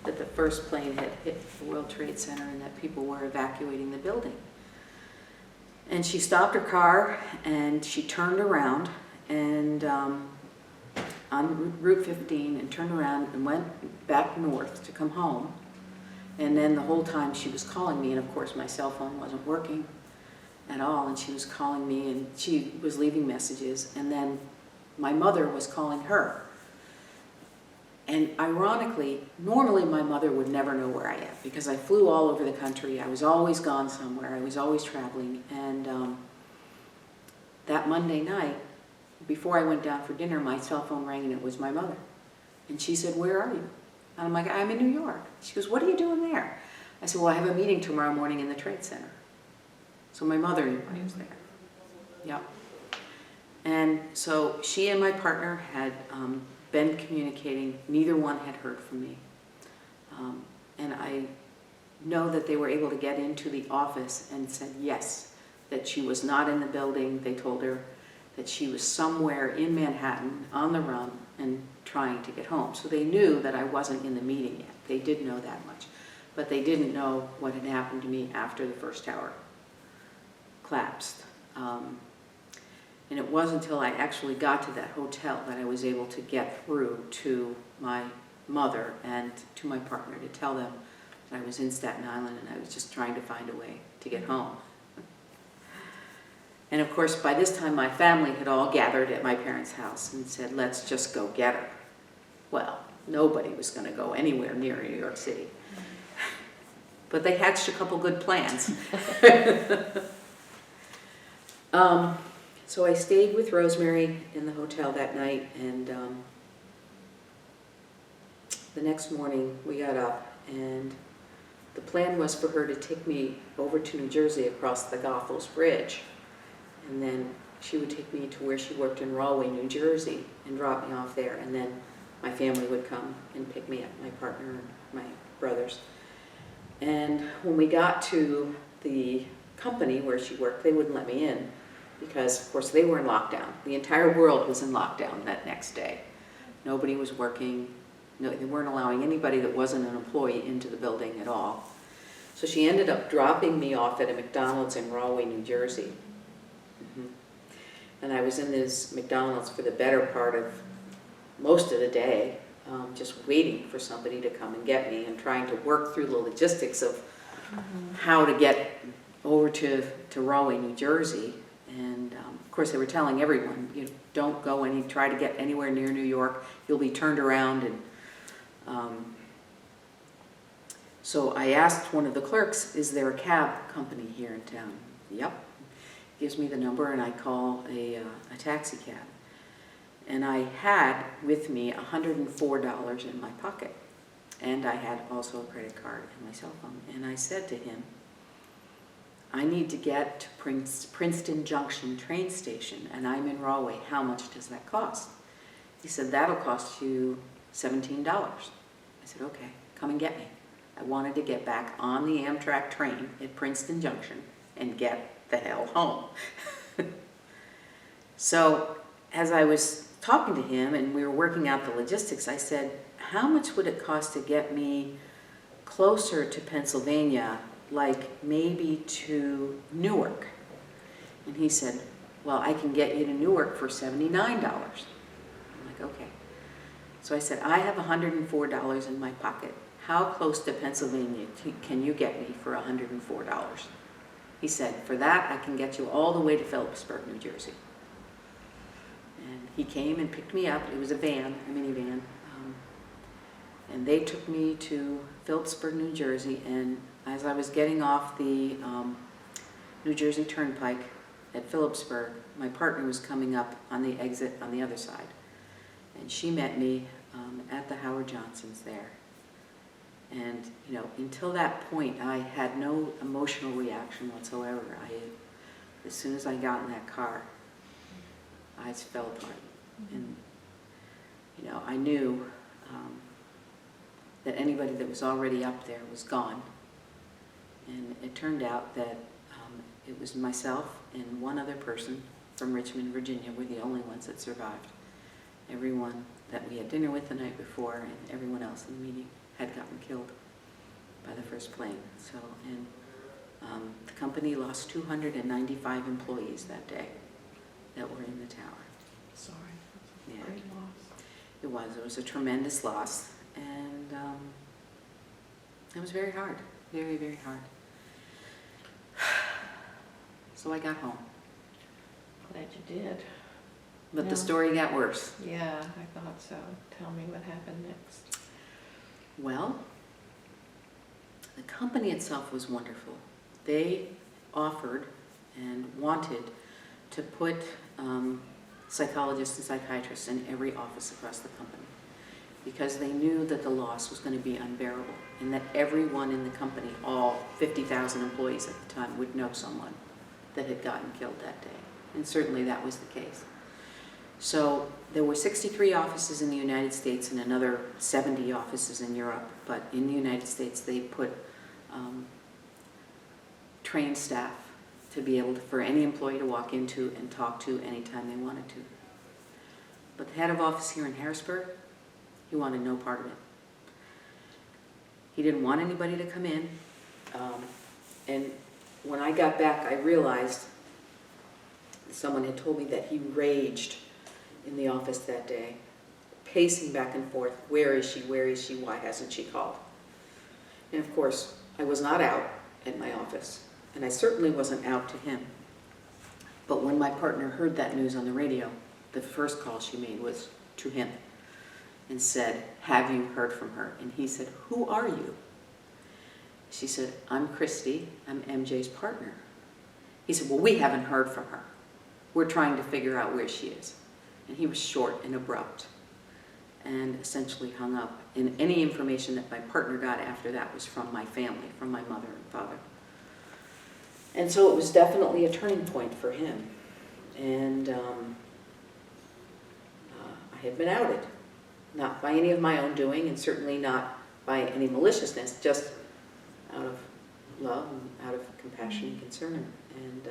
that the first plane had hit the World Trade Center and that people were evacuating the building. And she stopped her car, and she turned around and on Route 15, and turned around and went back north to come home. And then the whole time she was calling me, and of course my cell phone wasn't working at all, and she was calling me, and she was leaving messages, and then my mother was calling her. And ironically, normally my mother would never know where I am, because I flew all over the country. I was always gone somewhere. I was always traveling. And that Monday night, before I went down for dinner, my cell phone rang, and it was my mother. And she said, where are you? And I'm like, I'm in New York. She goes, what are you doing there? I said, well, I have a meeting tomorrow morning in the Trade Center. So my mother knew I was there. Yep. And so she and my partner had been communicating. Neither one had heard from me. And I know that they were able to get into the office and said yes, that she was not in the building. They told her that she was somewhere in Manhattan on the run and trying to get home. So they knew that I wasn't in the meeting yet. They did know that much. But they didn't know what had happened to me after the first tower collapsed. And it wasn't until I actually got to that hotel that I was able to get through to my mother and to my partner to tell them that I was in Staten Island and I was just trying to find a way to get home. And of course, by this time, my family had all gathered at my parents' house and said, let's just go get her. Well, nobody was going to go anywhere near New York City. But they hatched a couple good plans. So I stayed with Rosemary in the hotel that night, and the next morning we got up, and the plan was for her to take me over to New Jersey across the Goethals Bridge, and then she would take me to where she worked in Rahway, New Jersey, and drop me off there, and then my family would come and pick me up, my partner and my brothers. And when we got to the company where she worked, they wouldn't let me in, because, of course, they were in lockdown. The entire world was in lockdown that next day. Nobody was working. No, they weren't allowing anybody that wasn't an employee into the building at all. So she ended up dropping me off at a McDonald's in Rahway, New Jersey. And I was in this McDonald's for the better part of most of the day, just waiting for somebody to come and get me and trying to work through the logistics of how to get over to Rahway, New Jersey. And of course they were telling everyone, you know, don't go try to get anywhere near New York, you'll be turned around. And so I asked one of the clerks, is there a cab company here in town? Yep. Gives me the number, and I call a taxi cab. And I had with me $104 in my pocket. And I had also a credit card and my cell phone. And I said to him, I need to get to Princeton Junction train station, and I'm in Rahway. How much does that cost? He said, that'll cost you $17. I said, okay, come and get me. I wanted to get back on the Amtrak train at Princeton Junction and get the hell home. So as I was talking to him and we were working out the logistics, I said, how much would it cost to get me closer to Pennsylvania, like maybe to Newark? And he said, well, I can get you to Newark for $79. I'm like, okay. So I said, I have $104 in my pocket. How close to Pennsylvania can you get me for $104? He said, for that, I can get you all the way to Phillipsburg, New Jersey. And he came and picked me up. It was a van, a minivan. And they took me to Phillipsburg, New Jersey. And as I was getting off the New Jersey Turnpike at Phillipsburg, my partner was coming up on the exit on the other side. And she met me at the Howard Johnson's there. And, you know, until that point, I had no emotional reaction whatsoever. As soon as I got in that car, I just fell apart. And, you know, I knew that anybody that was already up there was gone. And it turned out that it was myself and one other person from Richmond, Virginia, were the only ones that survived. Everyone that we had dinner with the night before and everyone else in the meeting had gotten killed by the first plane. So, and the company lost 295 employees that day that were in the tower. Sorry, that's a Yeah. great loss. It was a tremendous loss, and it was very hard, very, very hard. So I got home. Glad you did. But Yeah. the story got worse. Yeah, I thought so. Tell me what happened next. Well, the company itself was wonderful. They offered and wanted to put psychologists and psychiatrists in every office across the company because they knew that the loss was going to be unbearable and that everyone in the company, all 50,000 employees at the time, would know someone that had gotten killed that day. And certainly that was the case. So there were 63 offices in the United States and another 70 offices in Europe. But in the United States, they put trained staff to be able to, for any employee to walk into and talk to anytime they wanted to. But the head of office here in Harrisburg, he wanted no part of it. He didn't want anybody to come in. And when I got back, I realized someone had told me that he raged in the office that day, pacing back and forth. Where is she? Where is she? Why hasn't she called? And of course, I was not out at my office, and I certainly wasn't out to him. But when my partner heard that news on the radio, the first call she made was to him and said, have you heard from her? And he said, who are you? She said, I'm Christy. I'm MJ's partner. He said, well, we haven't heard from her. We're trying to figure out where she is. And he was short and abrupt and essentially hung up. And any information that my partner got after that was from my family, from my mother and father. And so it was definitely a turning point for him. And I had been outed, not by any of my own doing and certainly not by any maliciousness, just out of love and out of compassion and concern. And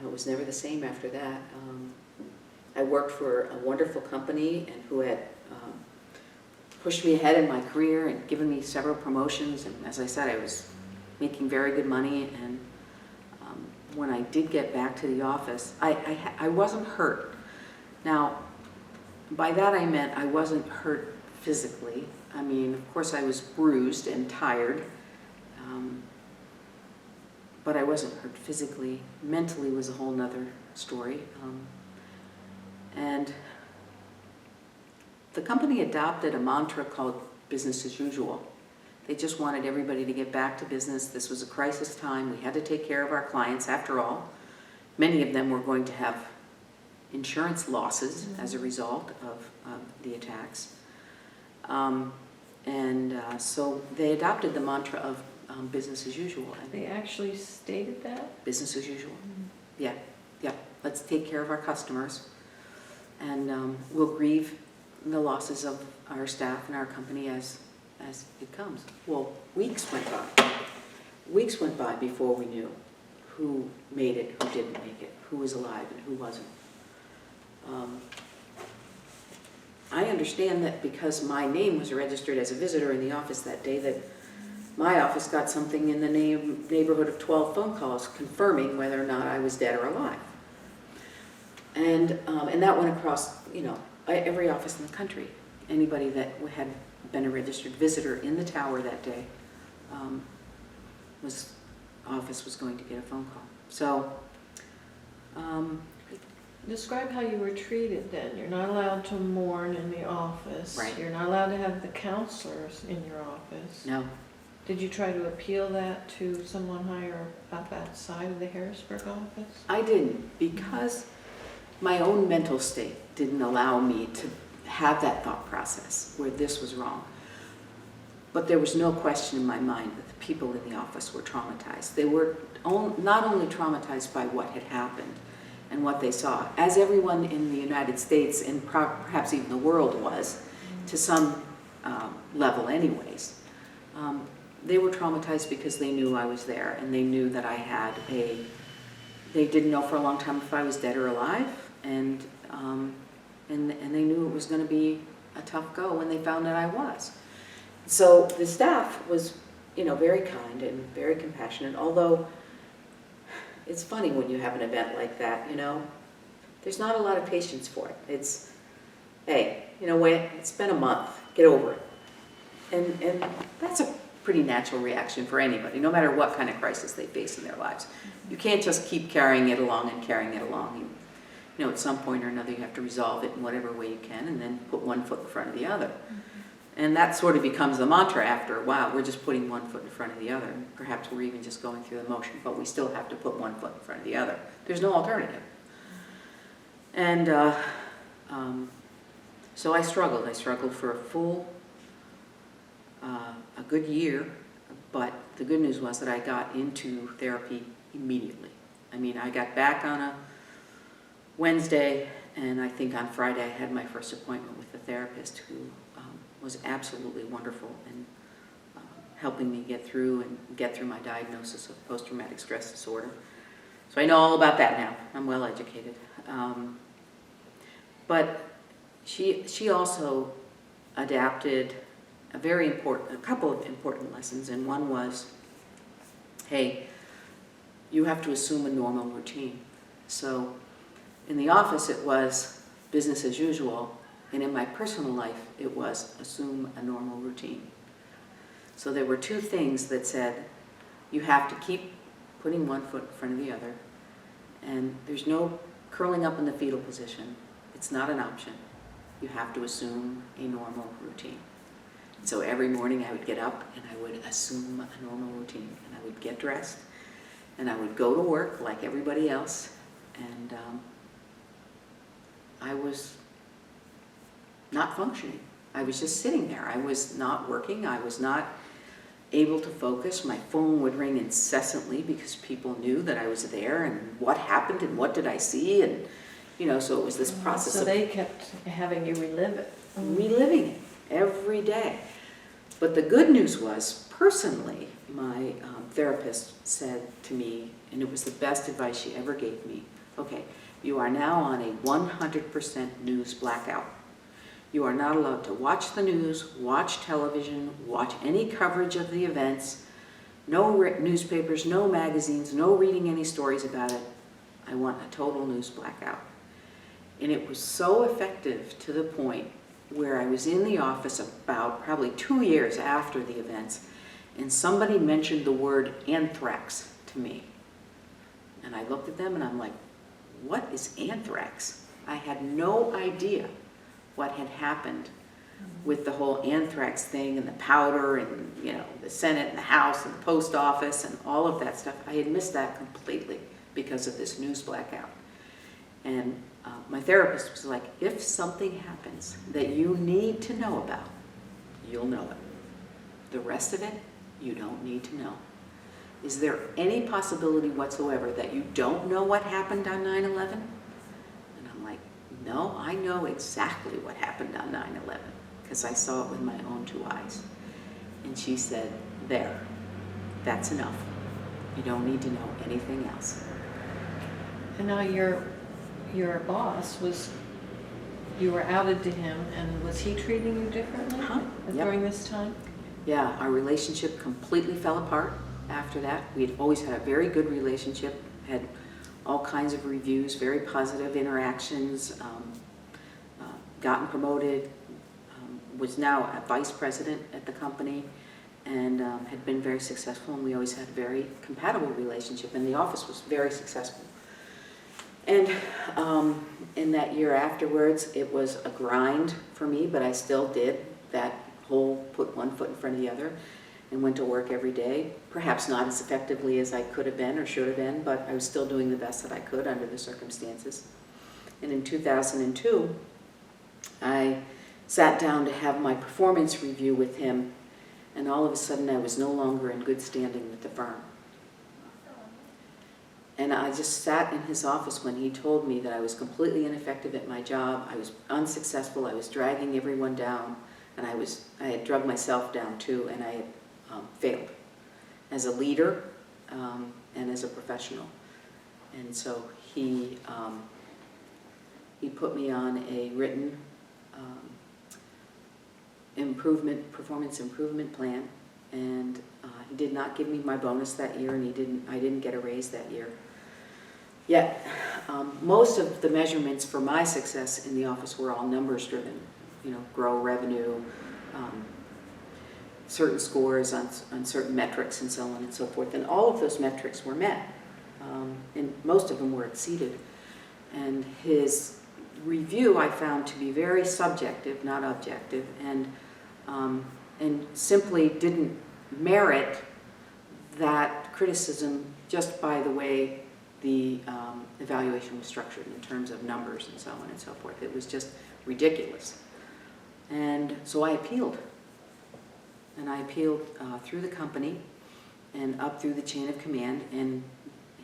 it was never the same after that. I worked for a wonderful company and who had pushed me ahead in my career and given me several promotions. And as I said, I was making very good money, and when I did get back to the office, I wasn't hurt. Now, by that I meant I wasn't hurt physically. I mean, of course I was bruised and tired, but I wasn't hurt physically. Mentally was a whole nother story. And the company adopted a mantra called business as usual. They just wanted everybody to get back to business. This was a crisis time. We had to take care of our clients. After all, many of them were going to have insurance losses as a result of the attacks. So they adopted the mantra of business as usual. They actually stated that? Business as usual. Yeah. Let's take care of our customers, and we'll grieve the losses of our staff and our company as it comes. Well, weeks went by. Weeks went by before we knew who made it, who didn't make it, who was alive and who wasn't. I understand that because my name was registered as a visitor in the office that day, that my office got something in the neighborhood of 12 phone calls confirming whether or not I was dead or alive. And that went across, every office in the country. Anybody that had been a registered visitor in the tower that day, office was going to get a phone call. So, describe how you were treated then. You're not allowed to mourn in the office. Right. You're not allowed to have the counselors in your office. no. Did you try to appeal that to someone higher up outside of the Harrisburg office? I didn't, because my own mental state didn't allow me to have that thought process where this was wrong. But there was no question in my mind that the people in the office were traumatized. They were not only traumatized by what had happened and what they saw, as everyone in the United States and perhaps even the world was, to some level anyways. They were traumatized because they knew I was there, and they knew that I had they didn't know for a long time if I was dead or alive, and they knew it was going to be a tough go when they found that I was. So the staff was, very kind and very compassionate, although it's funny when you have an event like that, there's not a lot of patience for it. It's, hey, it's been a month, get over it. And that's a pretty natural reaction for anybody, no matter what kind of crisis they face in their lives. You can't just keep carrying it along and carrying it along. At some point or another you have to resolve it in whatever way you can, and then put one foot in front of the other. And that sort of becomes the mantra after a while. We're just putting one foot in front of the other. Perhaps we're even just going through the motion, but we still have to put one foot in front of the other. There's no alternative. And so I struggled. I struggled for a good year, but the good news was that I got into therapy immediately. I got back on a Wednesday, and I think on Friday I had my first appointment with a therapist who was absolutely wonderful in helping me get through my diagnosis of post-traumatic stress disorder. So I know all about that now. I'm well educated. But she also adapted a couple of important lessons, and one was, hey, you have to assume a normal routine. So in the office it was business as usual, and in my personal life it was assume a normal routine. So there were two things that said you have to keep putting one foot in front of the other, and there's no curling up in the fetal position. It's not an option. You have to assume a normal routine. So every morning I would get up and I would assume a normal routine, and I would get dressed and I would go to work like everybody else, and I was not functioning. I was just sitting there. I was not working. I was not able to focus. My phone would ring incessantly because people knew that I was there, and what happened and what did I see, and so it was this process So of they kept having you relive it. reliving it every day. But the good news was, personally, my therapist said to me, and it was the best advice she ever gave me, okay, you are now on a 100% news blackout. You are not allowed to watch the news, watch television, watch any coverage of the events. No newspapers, no magazines, no reading any stories about it. I want a total news blackout. And it was so effective to the point where I was in the office about probably 2 years after the events, and somebody mentioned the word anthrax to me. And I looked at them and I'm like, what is anthrax? I had no idea what had happened with the whole anthrax thing and the powder and, you know, the Senate and the House and the post office and all of that stuff. I had missed that completely because of this news blackout. And my therapist was like, if something happens that you need to know about, you'll know it. The rest of it, you don't need to know. Is there any possibility whatsoever that you don't know what happened on 9/11? And I'm like, no, I know exactly what happened on 9/11 because I saw it with my own 2 eyes. And she said, there, that's enough. You don't need to know anything else. And now your boss was, you were outed to him, and was he treating you differently during this time? Yeah, our relationship completely fell apart after that. We had always had a very good relationship, had all kinds of reviews, very positive interactions, gotten promoted, was now a vice president at the company, and had been very successful, and we always had a very compatible relationship, and the office was very successful. And in that year afterwards, it was a grind for me, but I still did that whole put one foot in front of the other and went to work every day. Perhaps not as effectively as I could have been or should have been, but I was still doing the best that I could under the circumstances. And in 2002, I sat down to have my performance review with him, and all of a sudden I was no longer in good standing with the firm. And I just sat in his office when he told me that I was completely ineffective at my job, I was unsuccessful, I was dragging everyone down, and I had drugged myself down too, and I had failed as a leader and as a professional. And so he put me on a written performance improvement plan, and he did not give me my bonus that year, and I didn't get a raise that year. Yet, most of the measurements for my success in the office were all numbers driven. You know, grow revenue, certain scores on certain metrics, and so on and so forth. And all of those metrics were met, and most of them were exceeded. And his review I found to be very subjective, not objective, and simply didn't merit that criticism just by the way the evaluation was structured in terms of numbers and so on and so forth. It was just ridiculous. And so I appealed. And I appealed through the company and up through the chain of command. And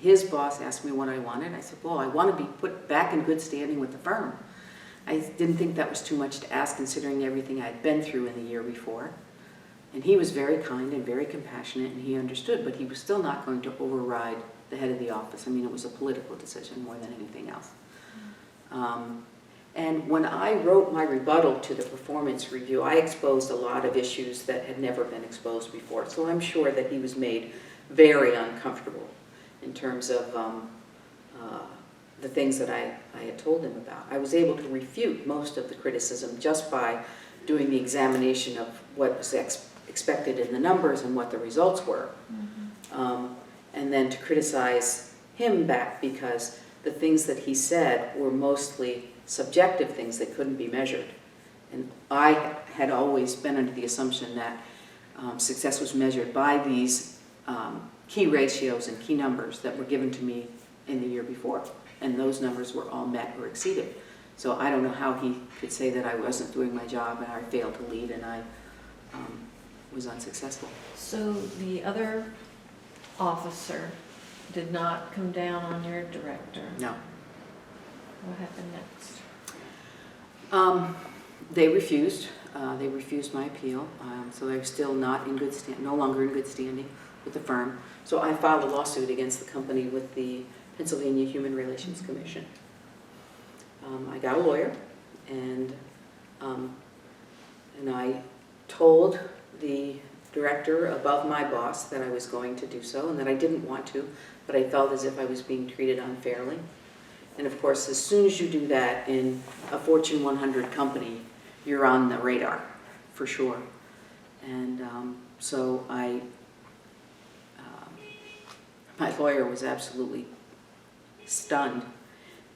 his boss asked me what I wanted. I said, well, I want to be put back in good standing with the firm. I didn't think that was too much to ask considering everything I'd been through in the year before. And he was very kind and very compassionate, and he understood, but he was still not going to override the head of the office. I mean, it was a political decision more than anything else. And when I wrote my rebuttal to the performance review, I exposed a lot of issues that had never been exposed before. So I'm sure that he was made very uncomfortable in terms of the things that I had told him about. I was able to refute most of the criticism just by doing the examination of what was expected in the numbers and what the results were. Mm-hmm. And then to criticize him back because the things that he said were mostly subjective things that couldn't be measured. And I had always been under the assumption that success was measured by these key ratios and key numbers that were given to me in the year before. And those numbers were all met or exceeded. So I don't know how he could say that I wasn't doing my job and I failed to lead and I was unsuccessful. So the other officer did not come down on your director? No. What happened next? They refused. They refused my appeal. So they were still not in good no longer in good standing with the firm. So I filed a lawsuit against the company with the Pennsylvania Human Relations Commission. I got a lawyer, and I told the director above my boss that I was going to do so and that I didn't want to, but I felt as if I was being treated unfairly. And of course, as soon as you do that in a Fortune 100 company, you're on the radar, for sure. And so my lawyer was absolutely stunned.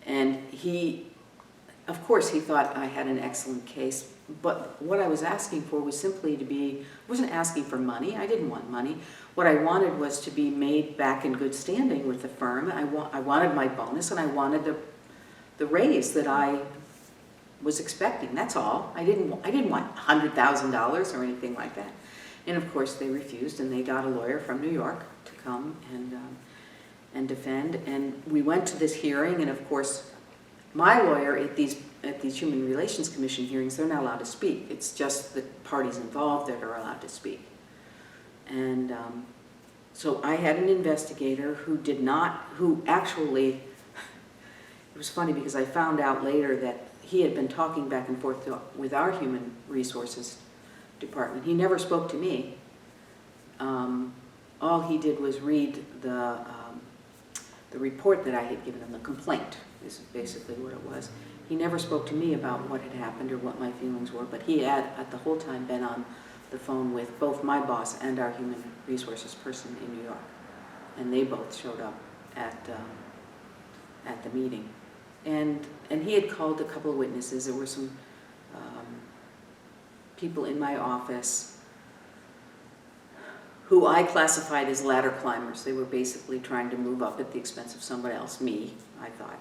And of course, he thought I had an excellent case, but what I was asking for was simply I wasn't asking for money. I didn't want money. What I wanted was to be made back in good standing with the firm. I wanted my bonus, and I wanted the raise that I was expecting. That's all. I didn't want $100,000 or anything like that. And of course, they refused, and they got a lawyer from New York to come and defend. And we went to this hearing, and of course, my lawyer at these Human Relations Commission hearings, they're not allowed to speak. It's just the parties involved that are allowed to speak. And so I had an investigator who actually, it was funny because I found out later that he had been talking back and forth with our Human Resources department. He never spoke to me. All he did was read the report that I had given him, the complaint is basically what it was. He never spoke to me about what had happened or what my feelings were, but he had at the whole time been on the phone with both my boss and our Human Resources person in New York. And they both showed up at the meeting. And he had called a couple of witnesses. There were some people in my office who I classified as ladder climbers. They were basically trying to move up at the expense of somebody else, me, I thought.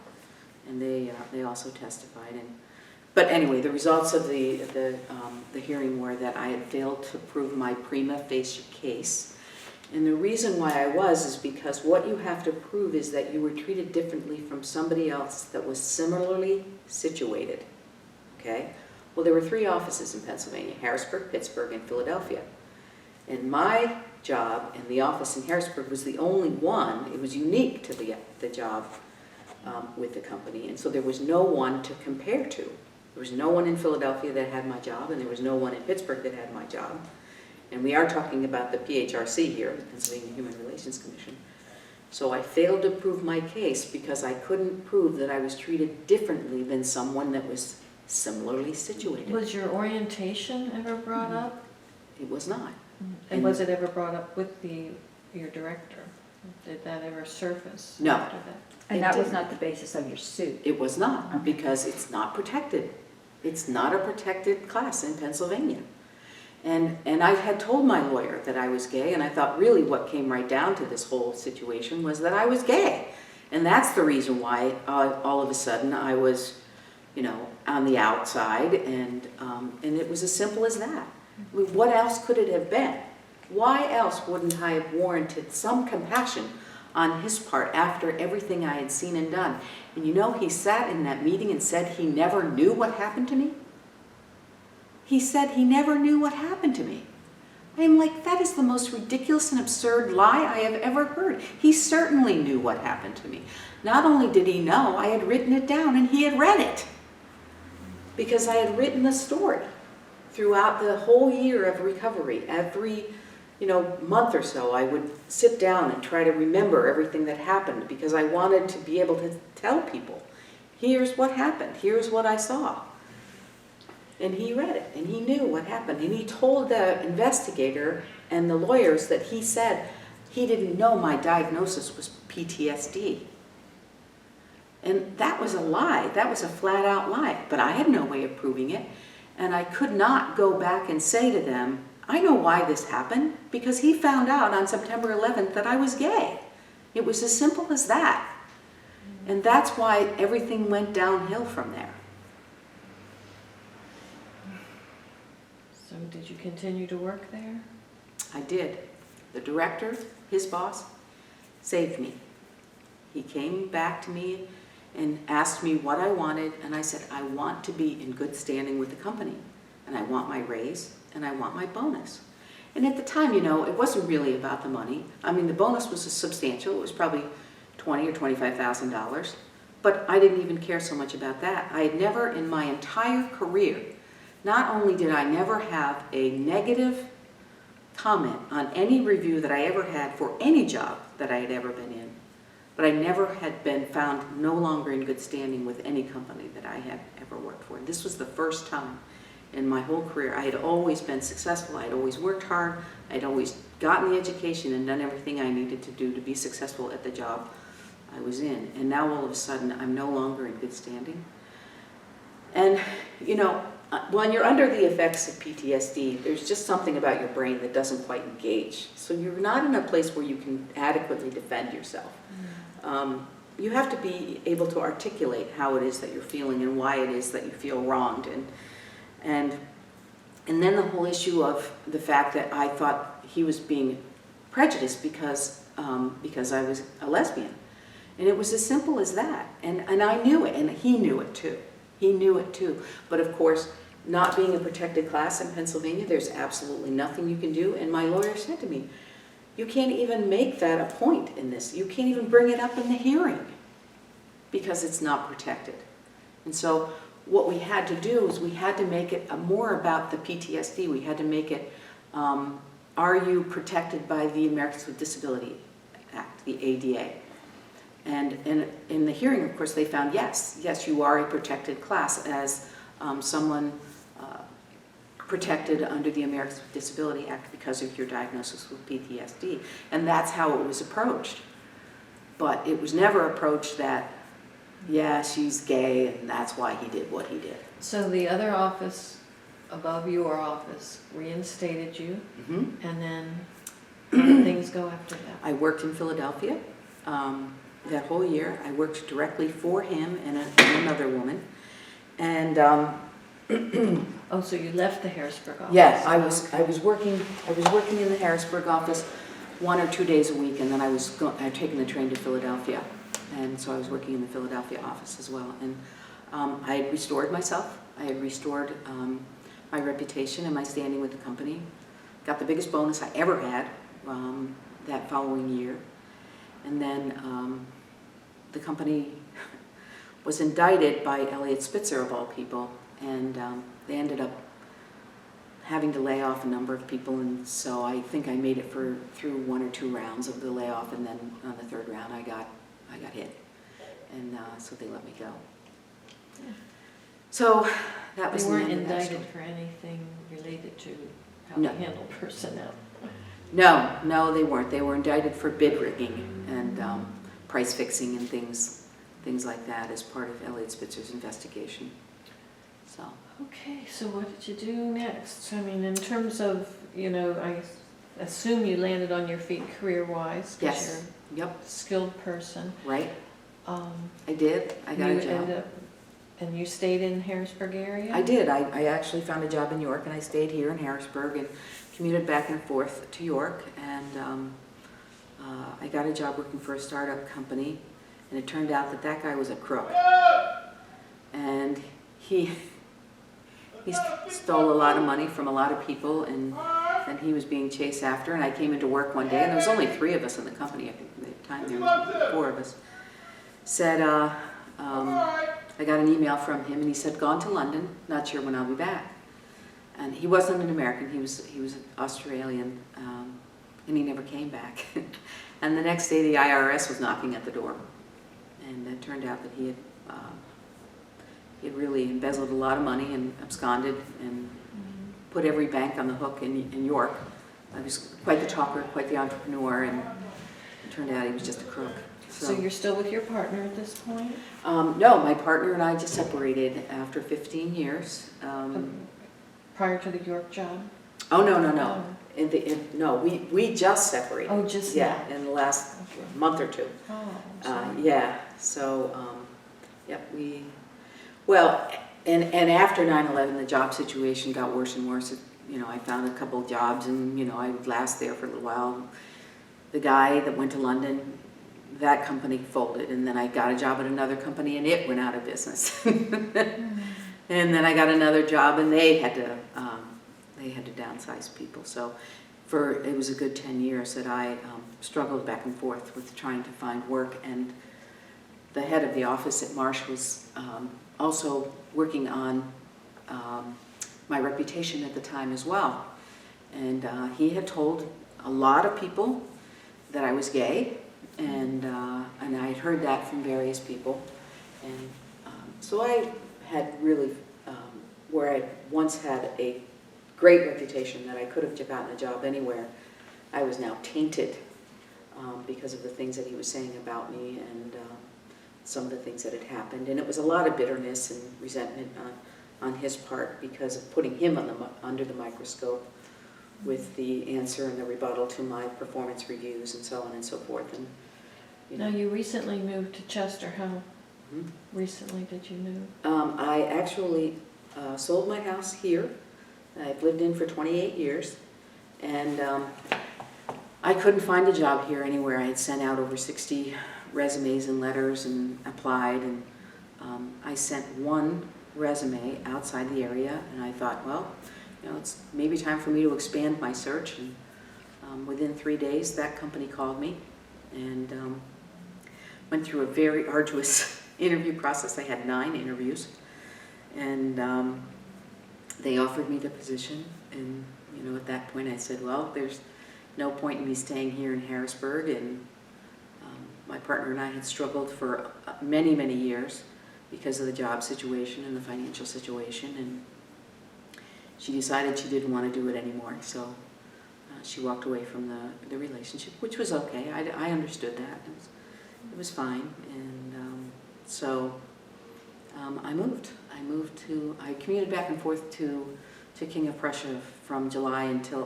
And they also testified. But anyway, the results of the hearing were that I had failed to prove my prima facie case. And the reason why I was is because what you have to prove is that you were treated differently from somebody else that was similarly situated, okay? Well, there were 3 offices in Pennsylvania: Harrisburg, Pittsburgh, and Philadelphia. And my job in the office in Harrisburg was the only one. It was unique to the job with the company, and so there was no one to compare to. There was no one in Philadelphia that had my job, and there was no one in Pittsburgh that had my job. And we are talking about the PHRC here, the Pennsylvania Human Relations Commission. So I failed to prove my case because I couldn't prove that I was treated differently than someone that was similarly situated. Was your orientation ever brought up? It was not. And was it ever brought up with your director? Did that ever surface No. after that? And that was not the basis of your suit? It was not, because it's not protected. It's not a protected class in Pennsylvania. And I had told my lawyer that I was gay, and I thought really what came right down to this whole situation was that I was gay. And that's the reason why all of a sudden I was, on the outside, and it was as simple as that. I mean, what else could it have been? Why else wouldn't I have warranted some compassion on his part after everything I had seen and done? And he sat in that meeting and said he never knew what happened to me. He said he never knew what happened to me. I am like, that is the most ridiculous and absurd lie I have ever heard. He certainly knew what happened to me. Not only did he know, I had written it down and he had read it. Because I had written the story throughout the whole year of recovery. Every month or so, I would sit down and try to remember everything that happened because I wanted to be able to tell people, here's what happened, here's what I saw. And he read it, and he knew what happened. And he told the investigator and the lawyers that he said he didn't know my diagnosis was PTSD. And that was a lie. That was a flat-out lie. But I had no way of proving it. And I could not go back and say to them, I know why this happened, because he found out on September 11th that I was gay. It was as simple as that. And that's why everything went downhill from there. So did you continue to work there? I did. The director, his boss, saved me. He came back to me and asked me what I wanted, and I said, I want to be in good standing with the company, and I want my raise, and I want my bonus. And at the time, it wasn't really about the money. I mean, the bonus was substantial. It was probably $20,000 or $25,000, but I didn't even care so much about that. I had never in my entire career, not only did I never have a negative comment on any review that I ever had for any job that I had ever been in. But I never had been found no longer in good standing with any company that I had ever worked for. This was the first time in my whole career. I had always been successful. I had always worked hard. I'd always gotten the education and done everything I needed to do to be successful at the job I was in. And now all of a sudden, I'm no longer in good standing. And, you know, when you're under the effects of PTSD, there's just something about your brain that doesn't quite engage. So you're not in a place where you can adequately defend yourself. You have to be able to articulate how it is that you're feeling and why it is that you feel wronged. And then the whole issue of the fact that I thought he was being prejudiced because I was a lesbian. And it was as simple as that. And I knew it, and he knew it too. He knew it too. But of course, not being a protected class in Pennsylvania, there's absolutely nothing you can do. And my lawyer said to me, you can't even make that a point in this. You can't even bring it up in the hearing because it's not protected. And so what we had to do is we had to make it more about the PTSD. We had to make it, are you protected by the Americans with Disability Act, the ADA? And in the hearing, of course, they found yes, you are a protected class as someone protected under the Americans with Disability Act because of your diagnosis with PTSD. And that's how it was approached. But it was never approached that, yeah, she's gay and that's why he did what he did. So the other office above your office reinstated you, and then how did things go after that? I worked in Philadelphia that whole year. I worked directly for him and another woman. And Oh, so you left the Harrisburg office? yeah, I was working in the Harrisburg office 1 or 2 days a week, and then I'd taken the train to Philadelphia, and so I was working in the Philadelphia office as well. And I had restored myself. I had restored my reputation and my standing with the company. Got the biggest bonus I ever had that following year, and then the company was indicted by Elliot Spitzer of all people. And they ended up having to lay off a number of people, and so I think I made it through 1 or 2 rounds of the layoff, and then on the 3rd round I got hit, and so they let me go. Yeah. So that was They the weren't end of that indicted story. for anything related to how No. they handle personnel. No, they weren't. They were indicted for bid rigging and price fixing and things like that as part of Elliot Spitzer's investigation. So. Okay, so what did you do next? I mean, in terms of, you know, I assume you landed on your feet career-wise. Yes. You're Yep. a skilled person. Right. I did. I got a job. And you stayed in Harrisburg area? I did. I actually found a job in York, and I stayed here in Harrisburg and commuted back and forth to York. And I got a job working for a startup company, and it turned out that guy was a crook. And he stole a lot of money from a lot of people, and then he was being chased after. And I came into work one day, and there was only 3 of us in the company. I think at the time there was 4 of us. Said, I got an email from him, and he said, gone to London, not sure when I'll be back. And he wasn't an American, he was Australian, and he never came back. And the next day the IRS was knocking at the door. And it turned out that he had really embezzled a lot of money and absconded and put every bank on the hook in York. I was quite the talker, quite the entrepreneur, and it turned out he was just a crook. So you're still with your partner at this point? No, my partner and I just separated after 15 years. Prior to the York job? Oh, no. No, we just separated. Oh, just yeah, now? in the last month or 2. Oh, sorry. Yeah, so, yep, well, and after 9/11, the job situation got worse and worse. You know, I found a couple of jobs, and, you know, I would last there for a little while. The guy that went to London, that company folded, and then I got a job at another company, and it went out of business. And then I got another job, and they had to downsize people. So it was a good 10 years that I struggled back and forth with trying to find work. And the head of the office at Marsh was also working on my reputation at the time as well. And he had told a lot of people that I was gay, and I had heard that from various people. And so I had really, where I once had a great reputation that I could have gotten a job anywhere, I was now tainted because of the things that he was saying about me and some of the things that had happened. And it was a lot of bitterness and resentment on his part because of putting him under the microscope with the answer and the rebuttal to my performance reviews and so on and so forth. And Now, you recently moved to Chester. How recently did you move? I actually sold my house here. I've lived in for 28 years, and I couldn't find a job here anywhere. I had sent out over 60 resumes and letters and applied, and I sent one resume outside the area, and I thought, well, it's maybe time for me to expand my search. And within 3 days, that company called me and went through a very arduous interview process. I had 9 interviews, and they offered me the position. And at that point, I said, well, there's no point in me staying here in Harrisburg. And my partner and I had struggled for many, many years because of the job situation and the financial situation, and she decided she didn't want to do it anymore. So she walked away from the relationship, which was okay. I understood that. It was fine. And so I moved. I commuted back and forth to King of Prussia from July until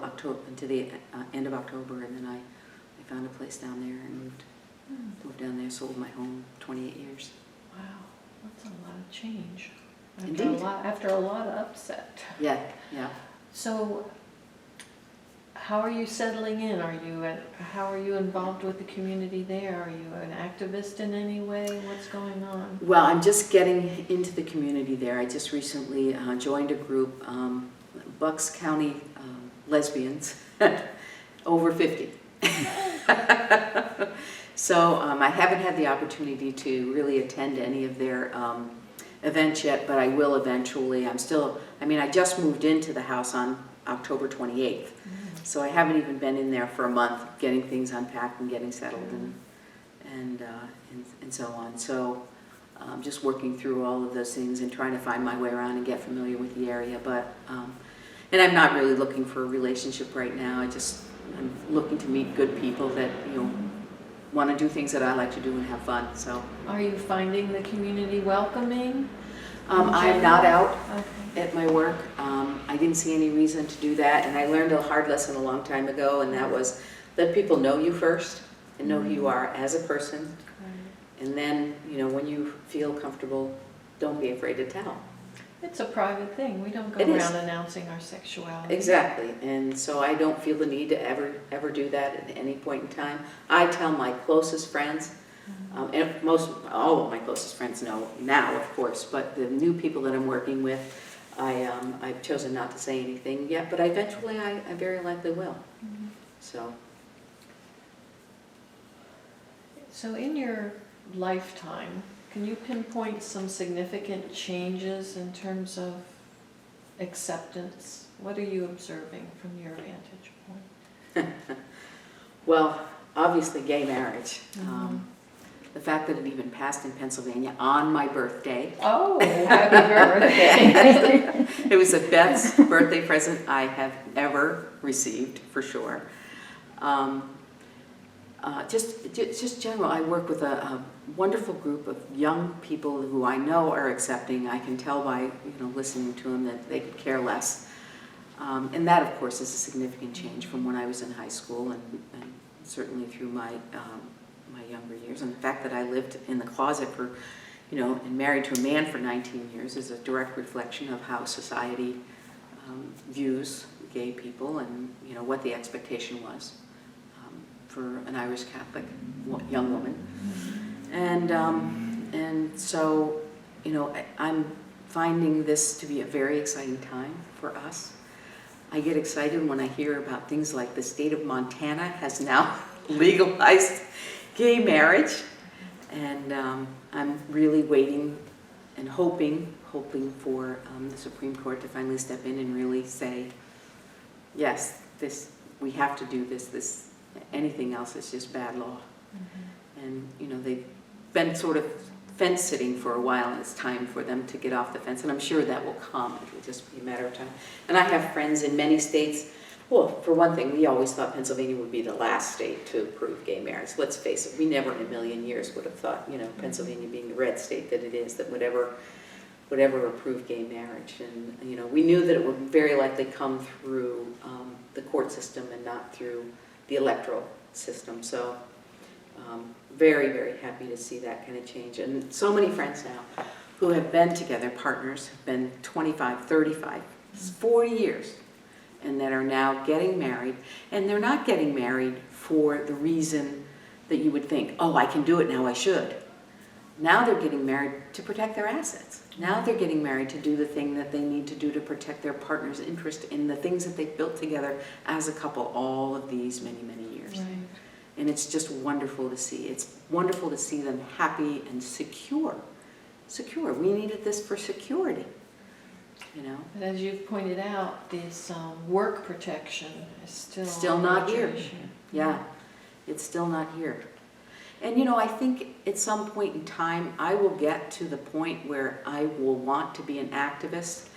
the end of October, and then I found a place down there and moved down there, sold my home, 28 years. Wow, that's a lot of change. Indeed. After a lot of upset. Yeah. So, how are you settling in? How are you involved with the community there? Are you an activist in any way? What's going on? Well, I'm just getting into the community there. I just recently joined a group, Bucks County Lesbians, over 50. So I haven't had the opportunity to really attend any of their events yet, but I will eventually. I just moved into the house on October 28th, so I haven't even been in there for a month, getting things unpacked and getting settled and so on. So I'm just working through all of those things and trying to find my way around and get familiar with the area. But and I'm not really looking for a relationship right now. I'm looking to meet good people that want to do things that I like to do and have fun. So Are you finding the community welcoming? I'm not out Okay. at my work. I didn't see any reason to do that, and I learned a hard lesson a long time ago, and that was let people know you first and know who you are as a person, Right. and then when you feel comfortable, don't be afraid to tell. It's a private thing. We don't go It is. around announcing our sexuality. Exactly, and so I don't feel the need to ever do that at any point in time. I tell my closest friends, and all of my closest friends know now, of course, but the new people that I'm working with, I've chosen not to say anything yet, but eventually I very likely will. So in your lifetime, can you pinpoint some significant changes in terms of acceptance? What are you observing from your vantage point? Well, obviously gay marriage. The fact that it even passed in Pennsylvania on my birthday. Oh, happy birthday. It was the best birthday present I have ever received, for sure. Just general, I work with a wonderful group of young people who I know are accepting. I can tell by listening to them that they could care less. And that, of course, is a significant change from when I was in high school and certainly through my younger years. And the fact that I lived in the closet for, and married to a man for 19 years is a direct reflection of how society views gay people and, what the expectation was for an Irish Catholic young woman. And so, I'm finding this to be a very exciting time for us. I get excited when I hear about things like the state of Montana has now legalized gay marriage, and I'm really waiting and hoping for the Supreme Court to finally step in and really say, yes, we have to do this, anything else is just bad law. And, you know, they've been sort of fence sitting for a while, and it's time for them to get off the fence, and I'm sure that will come. It will just be a matter of time. And I have friends in many states. Well, for one thing, we always thought Pennsylvania would be the last state to approve gay marriage. Let's face it, we never in a million years would have thought, you know, Pennsylvania being the red state that it is, that would ever approve gay marriage. And, you know, we knew that it would very likely come through the court system and not through the electoral system. So very, very happy to see that kind of change. And so many friends now who have been together, partners, have been 25, 35, 40 years, and that are now getting married. And they're not getting married for the reason that you would think, oh, I can do it now, I should. Now they're getting married to protect their assets. Now they're getting married to do the thing that they need to do to protect their partner's interest in the things that they've built together as a couple all of these many, many years. Right. And it's just wonderful to see. It's wonderful to see them happy and secure. Secure. We needed this for security, you know. But as you've pointed out, this work protection is Still not here. issue. Yeah, it's still not here. And you know, I think at some point in time, I will get to the point where I will want to be an activist.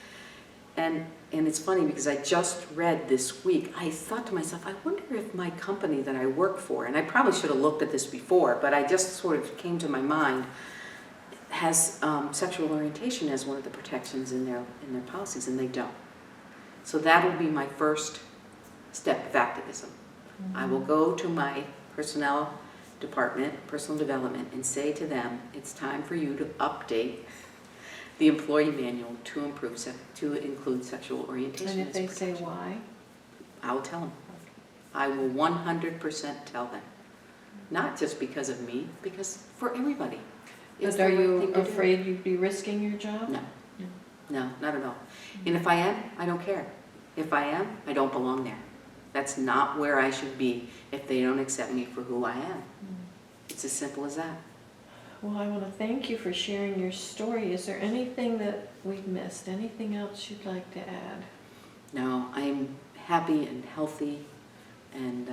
And it's funny because I just read this week, I thought to myself, I wonder if my company that I work for, and I probably should have looked at this before, but I just sort of came to my mind, has sexual orientation as one of the protections in their policies, and they don't. So that will be my first step of activism. I will go to my personnel department, personal development, and say to them, it's time for you to update the employee manual to include sexual orientation. And if they say why? I'll tell them. I will 100% tell them. Not just because of me, because for everybody. It's But are the right you thing to do. afraid you'd be risking your job? No. No, not at all. And if I am, I don't care. If I am, I don't belong there. That's not where I should be if they don't accept me for who I am. It's as simple as that. Well, I want to thank you for sharing your story. Is there anything that we've missed? Anything else you'd like to add? No, I'm happy and healthy and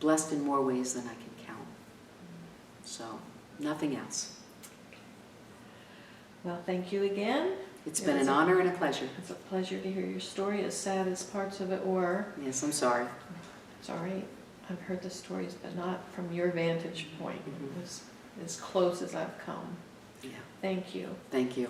blessed in more ways than I can count. So, nothing else. Well, thank you again. It's been an honor and a pleasure. It's a pleasure to hear your story, as sad as parts of it were. Yes, I'm sorry. It's all right. I've heard the stories, but not from your vantage point. It was as close as I've come. Yeah. Thank you. Thank you.